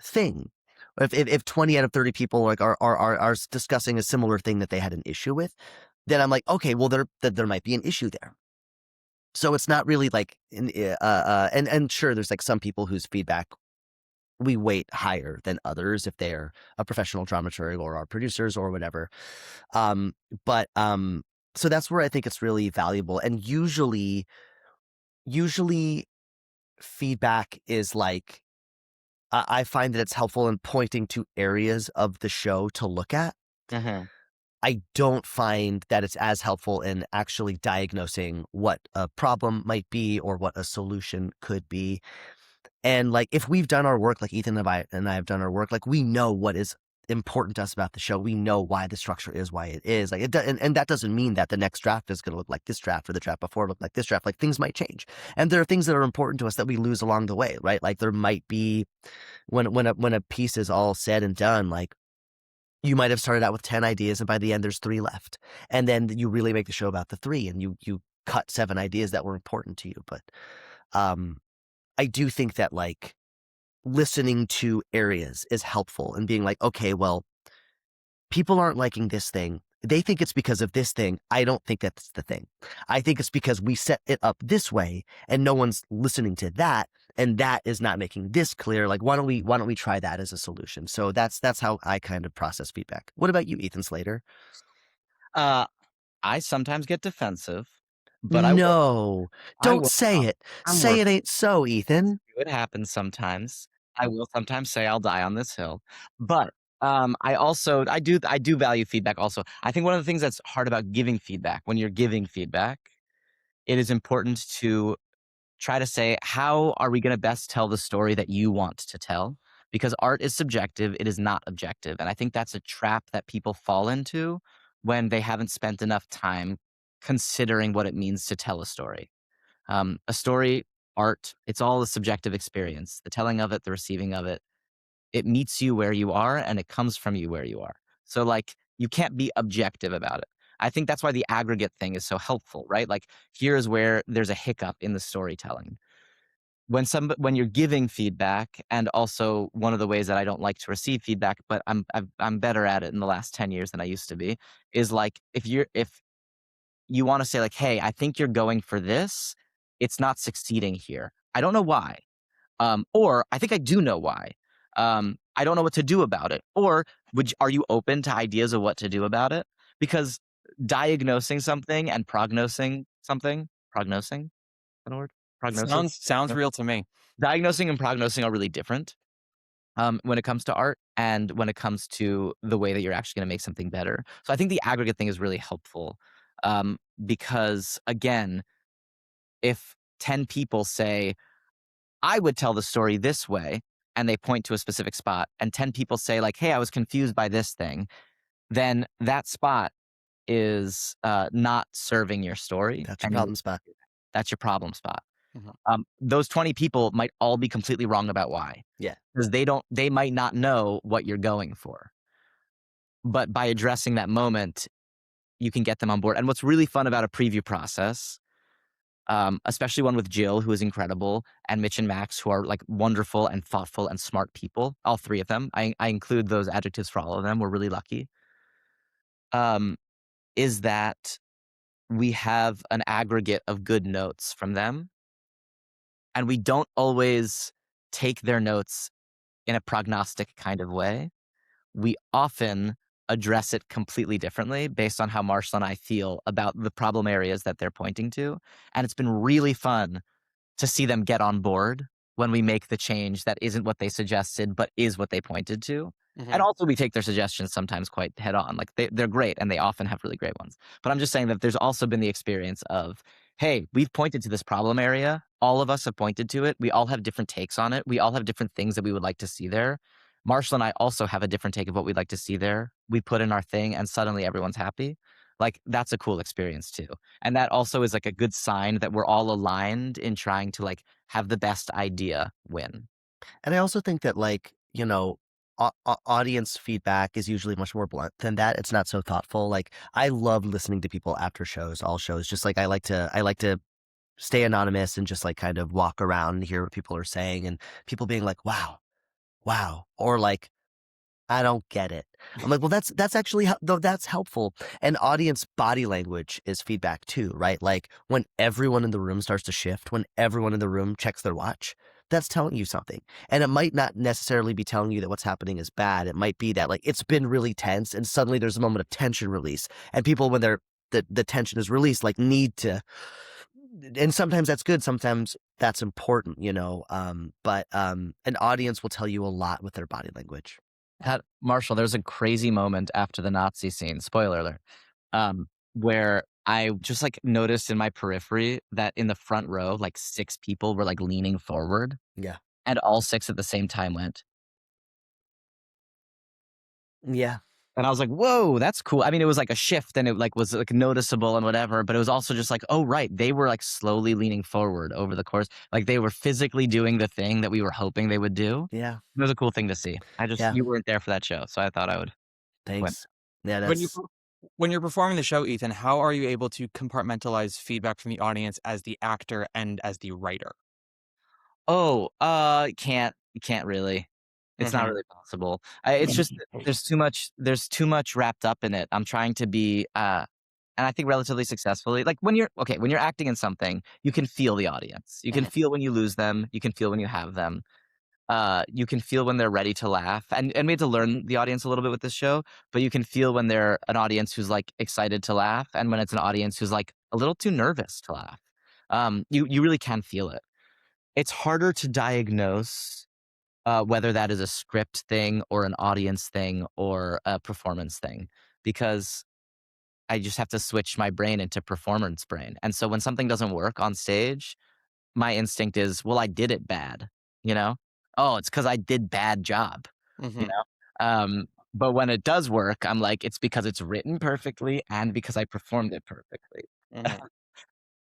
E: thing. If 20 out of 30 people like are discussing a similar thing that they had an issue with, then I'm like, okay, well there might be an issue there. So it's not really like and sure there's like some people whose feedback we weight higher than others if they're a professional dramaturg or our producers or whatever. Um but so that's where I think it's really valuable. And usually feedback is like I find that it's helpful in pointing to areas of the show to look at.
D: Mhm.
E: I don't find that it's as helpful in actually diagnosing what a problem might be or what a solution could be. And like if we've done our work, like Ethan and I have done our work, like we know what is important to us about the show. We know why the structure is why it is. Like and that doesn't mean that the next draft is going to look like this draft or the draft before look like this draft. Like things might change, and there are things that are important to us that we lose along the way, right? Like there might be when a piece is all said and done, like you might have started out with 10 ideas and by the end there's 3 left. And then you really make the show about the 3 and you cut 7 ideas that were important to you. But um I do think that like listening to areas is helpful and being like, okay, well, people aren't liking this thing. They think it's because of this thing. I don't think that's the thing. I think it's because we set it up this way and no one's listening to that. And that is not making this clear. Like, why don't we try that as a solution? So that's how I kind of process feedback. What about you, Ethan Slater?
D: Uh, I sometimes get defensive, but
E: No,
D: I
E: don't
D: will.
E: say it.
D: I'm
E: Say it
D: working.
E: ain't so, Ethan.
D: It happens sometimes. I will sometimes say I'll die on this hill, but I do value feedback. Also, I think one of the things that's hard about giving feedback when you're giving feedback, it is important to try to say, how are we going to best tell the story that you want to tell? Because art is subjective, it is not objective. And I think that's a trap that people fall into when they haven't spent enough time considering what it means to tell a story. A story, art, it's all a subjective experience. The telling of it, the receiving of it, it meets you where you are and it comes from you where you are. So, like, You can't be objective about it. I think that's why the aggregate thing is so helpful, right? Like, here's where there's a hiccup in the storytelling. When you're giving feedback, and also one of the ways that I don't like to receive feedback, but I'm better at it in the last 10 years than I used to be, is like, if you want to say like, hey, I think you're going for this, it's not succeeding here. I don't know why. Or I think I do know why. I don't know what to do about it. Or are you open to ideas of what to do about it? Because diagnosing something and prognosing something, prognosing, is that a word? Prognosis?
A: Sounds
D: No?
A: real to me.
D: Diagnosing and prognosing are really different when it comes to art and when it comes to the way that you're actually going to make something better. So I think the aggregate thing is really helpful because, again, if 10 people say, I would tell the story this way, and they point to a specific spot, and 10 people say like, hey, I was confused by this thing, then that spot is not serving your story.
E: That's your problem spot.
D: That's your problem spot.
A: Mhm.
D: Those 20 people might all be completely wrong about why.
E: Yeah.
D: Because they might not know what you're going for. But by addressing that moment, you can get them on board. And what's really fun about a preview process, especially one with Jill, who is incredible, and Mitch and Max, who are like wonderful and thoughtful and smart people, all three of them. I include those adjectives for all of them. We're really lucky. Is that we have an aggregate of good notes from them, and we don't always take their notes in a prognostic kind of way. We often address it completely differently based on how Marshall and I feel about the problem areas that they're pointing to. And it's been really fun to see them get on board when we make the change that isn't what they suggested, but is what they pointed to.
A: Mhm.
D: And also we take their suggestions sometimes quite head on. Like they're great, and they often have really great ones. But I'm just saying that there's also been the experience of, hey, we've pointed to this problem area. All of us have pointed to it. We all have different takes on it. We all have different things that we would like to see there. Marshall and I also have a different take of what we'd like to see there. We put in our thing, and suddenly everyone's happy. Like, that's a cool experience too. And that also is like a good sign that we're all aligned in trying to like have the best idea win.
E: And I also think that, like, audience feedback is usually much more blunt than that. It's not so thoughtful. Like, I love listening to people after shows, all shows. Just like I like to stay anonymous and just like kind of walk around and hear what people are saying, and people being like, wow, or like, I don't get it. I'm like, well, that's actually though that's helpful. And audience body language is feedback too, right? Like when everyone in the room starts to shift, when everyone in the room checks their watch, that's telling you something. And it might not necessarily be telling you that what's happening is bad. It might be that like it's been really tense, and suddenly there's a moment of tension release, and people, when the tension is released, like need to. And sometimes that's good, sometimes that's important, but an audience will tell you a lot with their body language.
D: Marshall, there's a crazy moment after the Nazi scene, spoiler alert, where I just like noticed in my periphery that in the front row, like 6 people were like leaning forward,
E: Yeah.
D: and all 6 at the same time went.
E: Yeah.
D: And I was like, whoa, that's cool. I mean, it was like a shift, and it like was like noticeable and whatever, but it was also just like, oh, right. They were like slowly leaning forward over the course. Like they were physically doing the thing that we were hoping they would do.
E: Yeah.
D: It was a cool thing to see.
E: Yeah.
D: You weren't there for that show, so I thought I would.
E: Thanks. Yeah,
A: When you're performing the show, Ethan, how are you able to compartmentalize feedback from the audience as the actor and as the writer?
D: Oh, can't really. It's not
A: Mhm.
D: really possible. It's just there's too much wrapped up in it. I'm trying to be, and I think relatively successfully. Like when you're acting in something, you can feel the audience. You can feel when you lose them. You can feel when you have them. You can feel when they're ready to laugh. And we had to learn the audience a little bit with this show, but you can feel when they're an audience who's like excited to laugh, and when it's an audience who's like a little too nervous to laugh. You really can feel it. It's harder to diagnose whether that is a script thing or an audience thing or a performance thing, because I just have to switch my brain into performance brain. And so when something doesn't work on stage, my instinct is, well, I did it bad, you know? Oh, it's because I did bad job, you
A: Mhm.
D: know? But when it does work, I'm like, it's because it's written perfectly and because I performed it perfectly.
A: Mhm.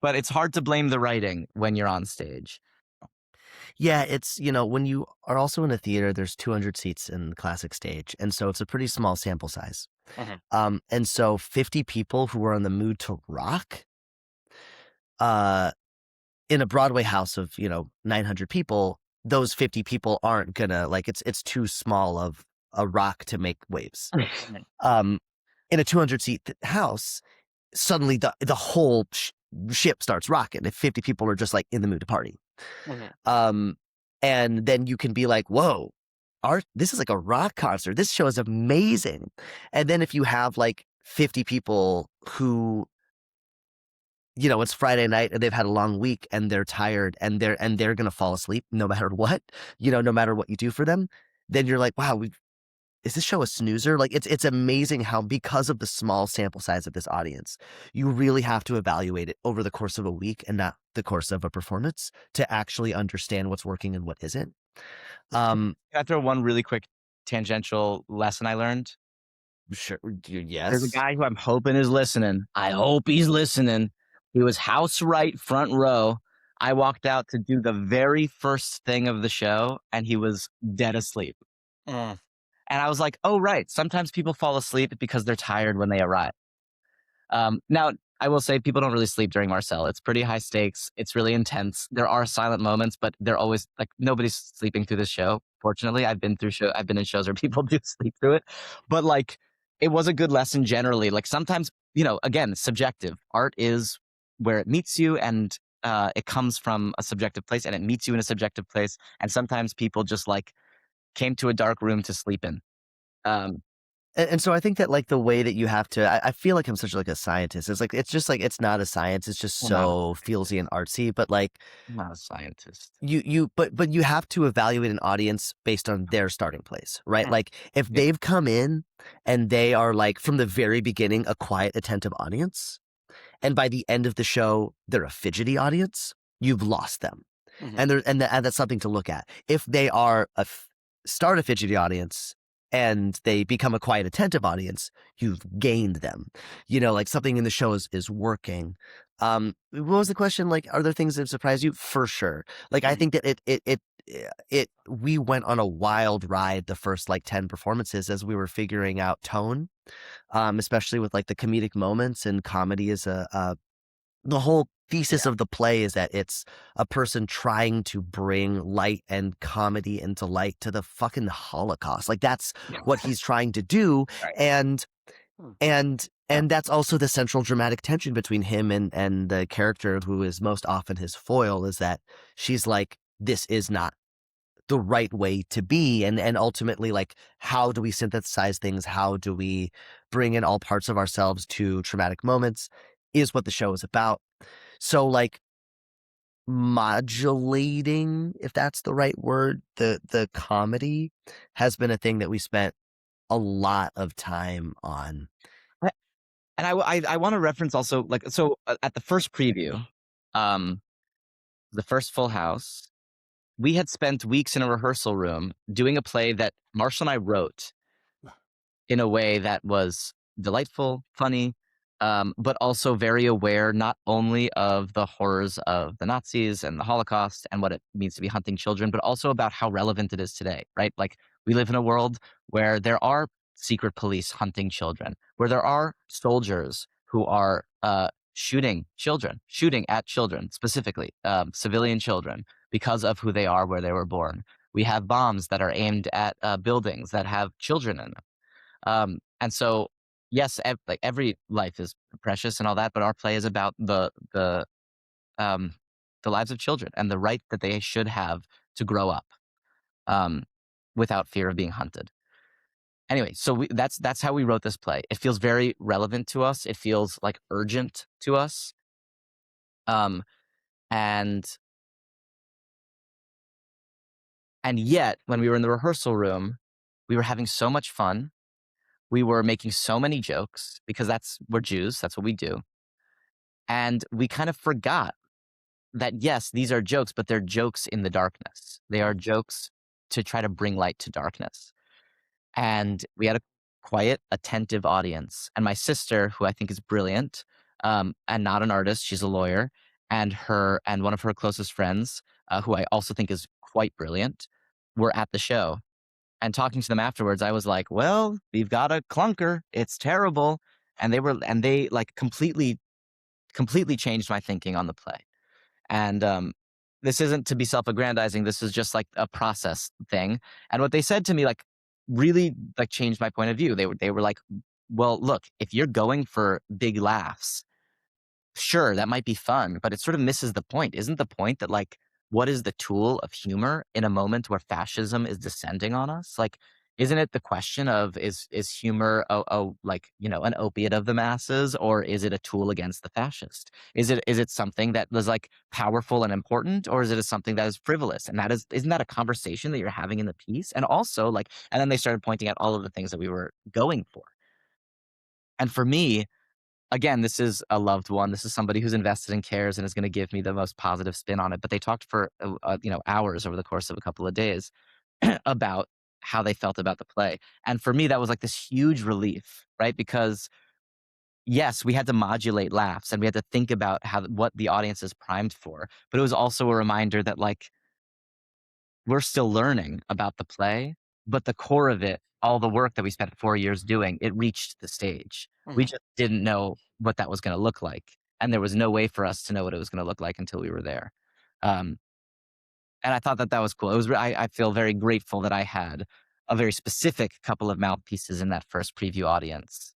D: But it's hard to blame the writing when you're on stage.
E: Yeah, it's, when you are also in a theater, there's 200 seats in the classic stage. And so it's a pretty small sample size. And so 50 people who are in the mood to rock, in a Broadway house of, 900 people, those 50 people aren't gonna like it's too small of a rock to make waves. Um, in a 200 seat house, suddenly the whole ship starts rocking if 50 people are just like in the mood to party. And then you can be like, whoa, this is like a rock concert. This show is amazing. And then if you have like 50 people who, it's Friday night and they've had a long week and they're tired and they're gonna fall asleep no matter what, no matter what you do for them, then you're like, wow, is this show a snoozer? Like it's amazing how, because of the small sample size of this audience, you really have to evaluate it over the course of a week and not the course of a performance to actually understand what's working and what isn't.
D: Can I throw one really quick tangential lesson I learned?
E: Sure.
D: There's a
E: Yes.
D: guy who I'm hoping is listening. I hope he's listening. He was house right, front row. I walked out to do the very first thing of the show, and he was dead asleep. And I was like, oh, right. Sometimes people fall asleep because they're tired when they arrive. Now, I will say people don't really sleep during Marcel. It's pretty high stakes. It's really intense. There are silent moments, but they're always like nobody's sleeping through this show. Fortunately, I've been in shows where people do sleep through it, but like it was a good lesson generally. Like sometimes, again, subjective. Art is where it meets you, and it comes from a subjective place, and it meets you in a subjective place. And sometimes people just like came to a dark room to sleep in.
E: And so I think that like the way that you have to, I feel like I'm such like a scientist. It's just like, it's not a science. It's just so feelsy and artsy, but like
D: I'm not a scientist.
E: but you have to evaluate an audience based on their starting place, right? Like if they've come in and they are like from the very beginning, a quiet, attentive audience, and by the end of the show, they're a fidgety audience, you've lost them. And that's something to look at. If they are start a fidgety audience and they become a quiet, attentive audience, you've gained them. Like something in the show is working. What was the question? Like, are there things that surprise you? For sure. Like, I think that we went on a wild ride the first like 10 performances as we were figuring out tone, especially with like the comedic moments, and comedy is the whole thesis of the play is that it's a person trying to bring light and comedy into light to the fucking Holocaust. Like that's what he's trying to do. Right. And that's also the central dramatic tension between him and the character who is most often his foil, is that she's like, this is not the right way to be. And ultimately, like, how do we synthesize things? How do we bring in all parts of ourselves to traumatic moments is what the show is about. So like modulating, if that's the right word, the comedy has been a thing that we spent a lot of time on.
D: And I want to reference also like, so at the first preview, the first Full House, we had spent weeks in a rehearsal room doing a play that Marshall and I wrote in a way that was delightful, funny, but also very aware not only of the horrors of the Nazis and the Holocaust and what it means to be hunting children, but also about how relevant it is today, right? Like we live in a world where there are secret police hunting children, where there are soldiers who are shooting at children, specifically civilian children, because of who they are, where they were born. We have bombs that are aimed at buildings that have children in them. And so, yes, like every life is precious and all that, but our play is about the lives of children and the right that they should have to grow up without fear of being hunted. Anyway, so that's how we wrote this play. It feels very relevant to us. It feels like urgent to us. And yet, when we were in the rehearsal room, we were having so much fun. We were making so many jokes because we're Jews. That's what we do. And we kind of forgot that, yes, these are jokes, but they're jokes in the darkness. They are jokes to try to bring light to darkness. And we had a quiet, attentive audience. And my sister, who I think is brilliant, and not an artist, she's a lawyer, and one of her closest friends, who I also think is quite brilliant were at the show. And talking to them afterwards, I was like, "Well, we've got a clunker. It's terrible." And they like completely changed my thinking on the play. And this isn't to be self-aggrandizing. This is just like a process thing. And what they said to me, like, really like changed my point of view. They were like, "Well, look, if you're going for big laughs, sure, that might be fun, but it sort of misses the point. Isn't the point that, like, what is the tool of humor in a moment where fascism is descending on us? Like, isn't it the question of is humor like, an opiate of the masses, or is it a tool against the fascist? Is it something that was like powerful and important, or is it something that is frivolous? And isn't that a conversation that you're having in the piece? And also, like, and then they started pointing out all of the things that we were going for. And for me, again, this is a loved one. This is somebody who's invested and cares and is going to give me the most positive spin on it. But they talked for hours over the course of a couple of days about how they felt about the play. And for me, that was like this huge relief, right? Because yes, we had to modulate laughs and we had to think about what the audience is primed for. But it was also a reminder that, like, we're still learning about the play, but the core of it, all the work that we spent 4 years doing, it reached the stage. We just didn't know what that was gonna look like, and there was no way for us to know what it was gonna look like until we were there. Um, and I thought that that was cool. It was I feel very grateful that I had a very specific couple of mouthpieces in that first preview audience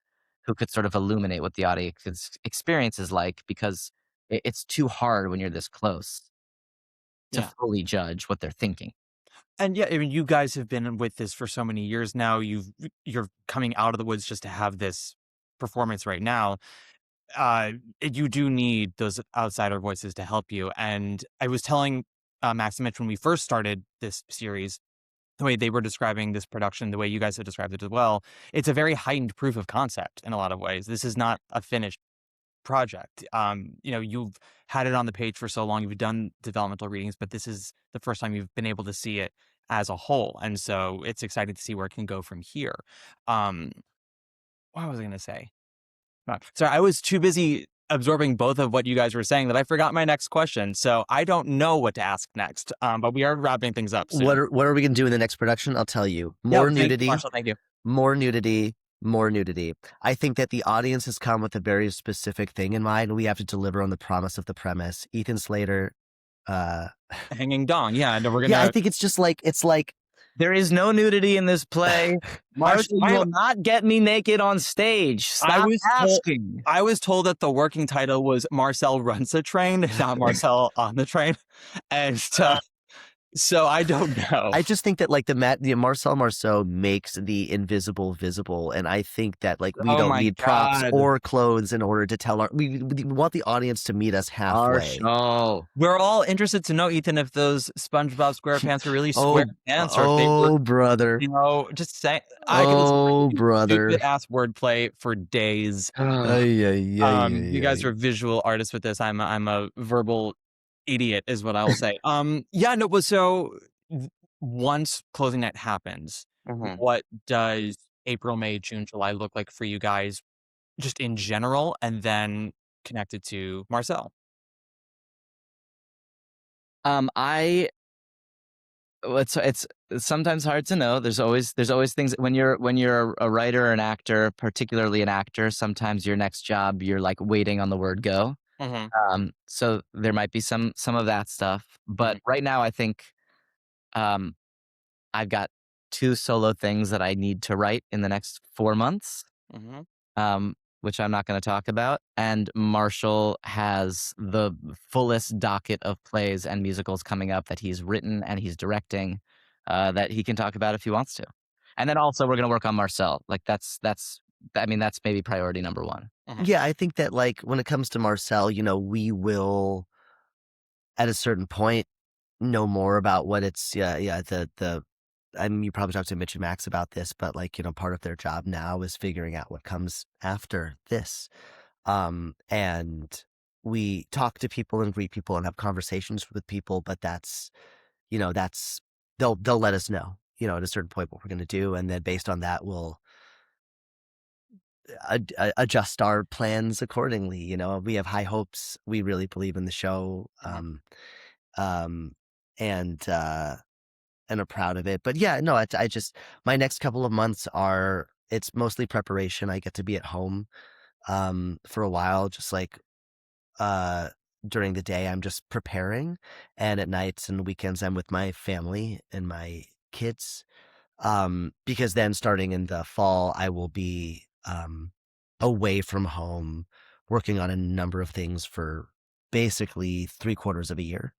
D: who could sort of illuminate what the audience's experience is like, because it's too hard when you're this close to
A: Yeah.
D: fully judge what they're thinking.
A: And yeah, I mean, you guys have been with this for so many years now. You're coming out of the woods just to have this performance right now. You do need those outsider voices to help you. And I was telling Max and Mitch when we first started this series, the way they were describing this production, the way you guys have described it as well, it's a very heightened proof of concept in a lot of ways. This is not a finished project. You've had it on the page for so long, you've done developmental readings, but this is the first time you've been able to see it as a whole. And so it's exciting to see where it can go from here. Um, what was I going to say? Sorry, I was too busy absorbing both of what you guys were saying that I forgot my next question. So I don't know what to ask next. But we are wrapping things up soon.
E: What are we going to do in the next production? I'll tell you.
A: Yeah, Marshall, thank you.
E: More nudity, more nudity. I think that the audience has come with a very specific thing in mind. We have to deliver on the promise of the premise. Ethan Slater,
A: Hanging dong. Yeah, and we're gonna.
E: yeah, I think it's like
D: There is no nudity in this play. Marshall, you will not get me naked on stage. Stop asking.
A: I was told that the working title was Marcel Runs a Train, not Marcel on the Train. And so I don't know.
E: I just think that, like, the Marcel Marceau makes the invisible visible, and I think that, like, we don't need props or clothes in order to tell we want the audience to meet us halfway.
D: Marshall.
A: We're all interested to know, Ethan, if those SpongeBob SquarePants are really square pants, or if they were,
E: brother.
A: Just say.
E: Brother.
A: Stupid ass wordplay for days. You guys are visual artists with this. I'm a verbal idiot is what I will say. So once closing night happens, what does April, May, June, July look like for you guys just in general, and then connected to Marcel?
D: It's sometimes hard to know. There's always things when you're a writer or an actor, particularly an actor, sometimes your next job, you're like waiting on the word go. So there might be some of that stuff, but right now I think I've got 2 solo things that I need to write in the next 4 months, which I'm not going to talk about. And Marshall has the fullest docket of plays and musicals coming up that he's written and he's directing, that he can talk about if he wants to. And then also we're going to work on Marcel. Like that's maybe priority number 1.
E: Yeah, I think that, like, when it comes to Marcel, we will at a certain point know more about what it's I mean, you probably talked to Mitch and Max about this, but, like, part of their job now is figuring out what comes after this. And we talk to people and greet people and have conversations with people, but that's they'll let us know, at a certain point what we're going to do. And then based on that, we'll adjust our plans accordingly. We have high hopes. We really believe in the show. and are proud of it. But yeah, no, I just my next couple of months it's mostly preparation. I get to be at home for a while, just like uh during the day I'm just preparing, and at nights and weekends I'm with my family and my kids. Because then starting in the fall I will be away from home working on a number of things for basically 3/4 of a year.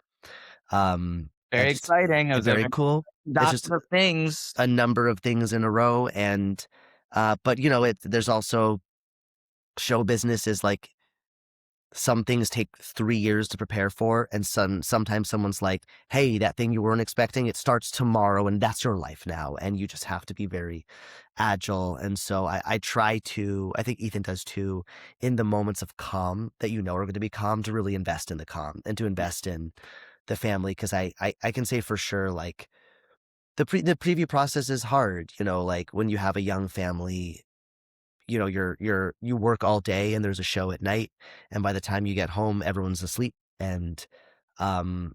E: And
D: Very
E: just
D: exciting. It was
E: very cool. It's
D: not
E: just
D: the things.
E: a number of things in a row, and but there's also show business is like some things take 3 years to prepare for, and sometimes someone's like, hey, that thing you weren't expecting, it starts tomorrow, and that's your life now, and you just have to be very agile. And so I try to, I think Ethan does too, in the moments of calm that are going to be calm, to really invest in the calm and to invest in the family, because I can say for sure, like, the preview process is hard, like when you have a young family. You work all day and there's a show at night, and by the time you get home everyone's asleep, um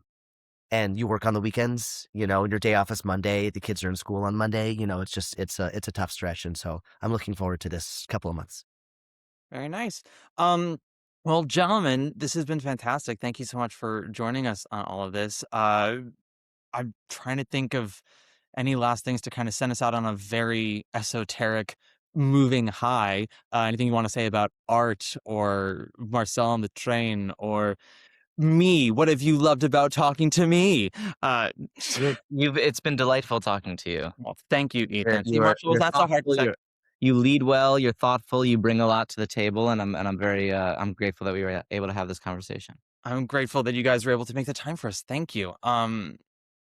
E: and you work on the weekends, your day off is Monday, the kids are in school on Monday. It's a tough stretch, and so I'm looking forward to this couple of months.
A: Very nice. Well, gentlemen, this has been fantastic. Thank you so much for joining us on all of this. I'm trying to think of any last things to kind of send us out on a very esoteric, moving high. Anything you want to say about art or Marcel on the train or me? What have you loved about talking to me? Uh,
D: It's been delightful talking to you.
A: well, thank you, Ethan. See,
D: You're
A: Marshall, was
D: you're
A: that so hard to
D: thoughtful.
A: say?
D: You lead well. You're thoughtful. You bring a lot to the table, and I'm very I'm grateful that we were able to have this conversation.
A: I'm grateful that you guys were able to make the time for us. Thank you.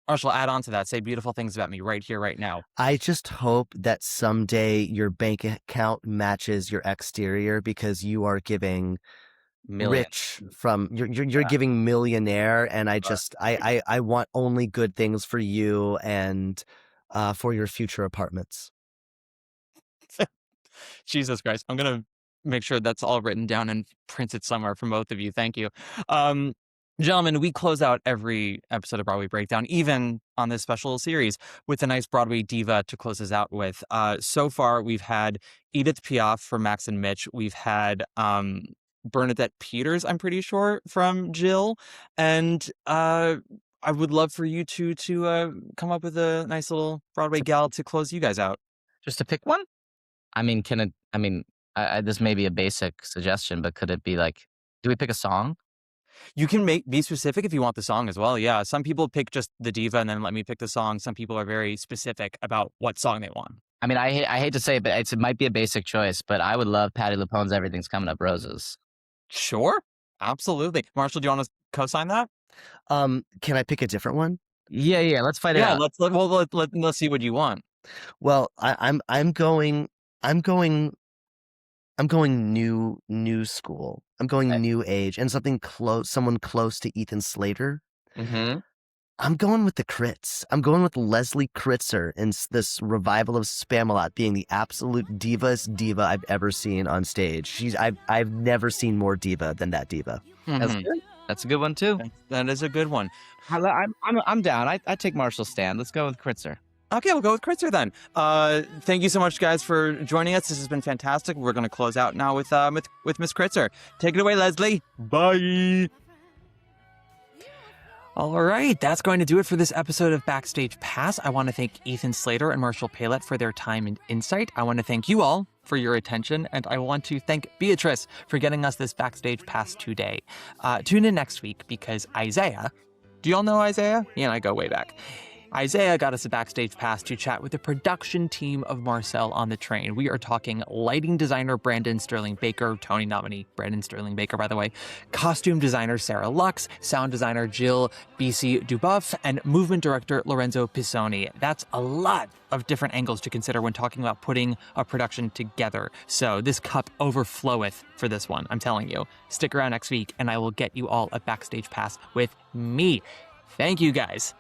A: Marshall, add on to that. Say beautiful things about me right here, right now.
E: I just hope that someday your bank account matches your exterior, because you are giving
D: Millions.
E: rich from you're giving millionaire, and I want only good things for you and for your future apartments.
A: Jesus Christ. I'm going to make sure that's all written down and printed somewhere from both of you. Thank you. Um, Gentlemen, we close out every episode of Broadway Breakdown, even on this special series, with a nice Broadway diva to close us out with. So far, we've had Edith Piaf from Max and Mitch. We've had Bernadette Peters, I'm pretty sure, from Jill. And I would love for you two to come up with a nice little Broadway gal to close you guys out.
D: Just to pick one. I mean, this may be a basic suggestion, but could it be like, do we pick a song?
A: You can be specific if you want the song as well. Yeah, some people pick just the diva and then let me pick the song. Some people are very specific about what song they want.
D: I mean, I hate to say it, but it might be a basic choice, but I would love Patti LuPone's "Everything's Coming Up Roses."
A: Sure, absolutely. Marshall, do you want to co-sign that?
E: Can I pick a different one?
D: Yeah. Let's fight it
A: Yeah,
D: out.
A: let's see what you want.
E: Well, I'm going new school. I'm going
D: Okay.
E: new age, and someone close to Ethan Slater.
D: Mm-hmm.
E: I'm going with the Crits. I'm going with Leslie Kritzer in this revival of Spamalot being the absolute divaest diva I've ever seen on stage. I've never seen more diva than that diva.
D: That's
A: Mhm.
D: good. That's a good one too.
A: That is a good one.
D: I'm down. I take Marshall's stand. Let's go with Kritzer.
A: Okay, we'll go with Kritzer then. Thank you so much, guys, for joining us. This has been fantastic. We're going to close out now with Miss Kritzer. Take it away, Leslie. Bye. All right, that's going to do it for this episode of Backstage Pass. I want to thank Ethan Slater and Marshall Pailet for their time and insight. I want to thank you all for your attention, and I want to thank Beatrice for getting us this Backstage Pass today. Tune in next week because Isaiah, do you all know Isaiah? He and I go way back. Isaiah got us a Backstage Pass to chat with the production team of Marcel on the Train. We are talking lighting designer Brandon Sterling Baker, Tony nominee Brandon Sterling Baker, by the way, costume designer Sarah Lux, sound designer Jill B.C. Duboff, and movement director Lorenzo Pisoni. That's a lot of different angles to consider when talking about putting a production together. So this cup overfloweth for this one, I'm telling you. Stick around next week, and I will get you all a Backstage Pass with me. Thank you, guys.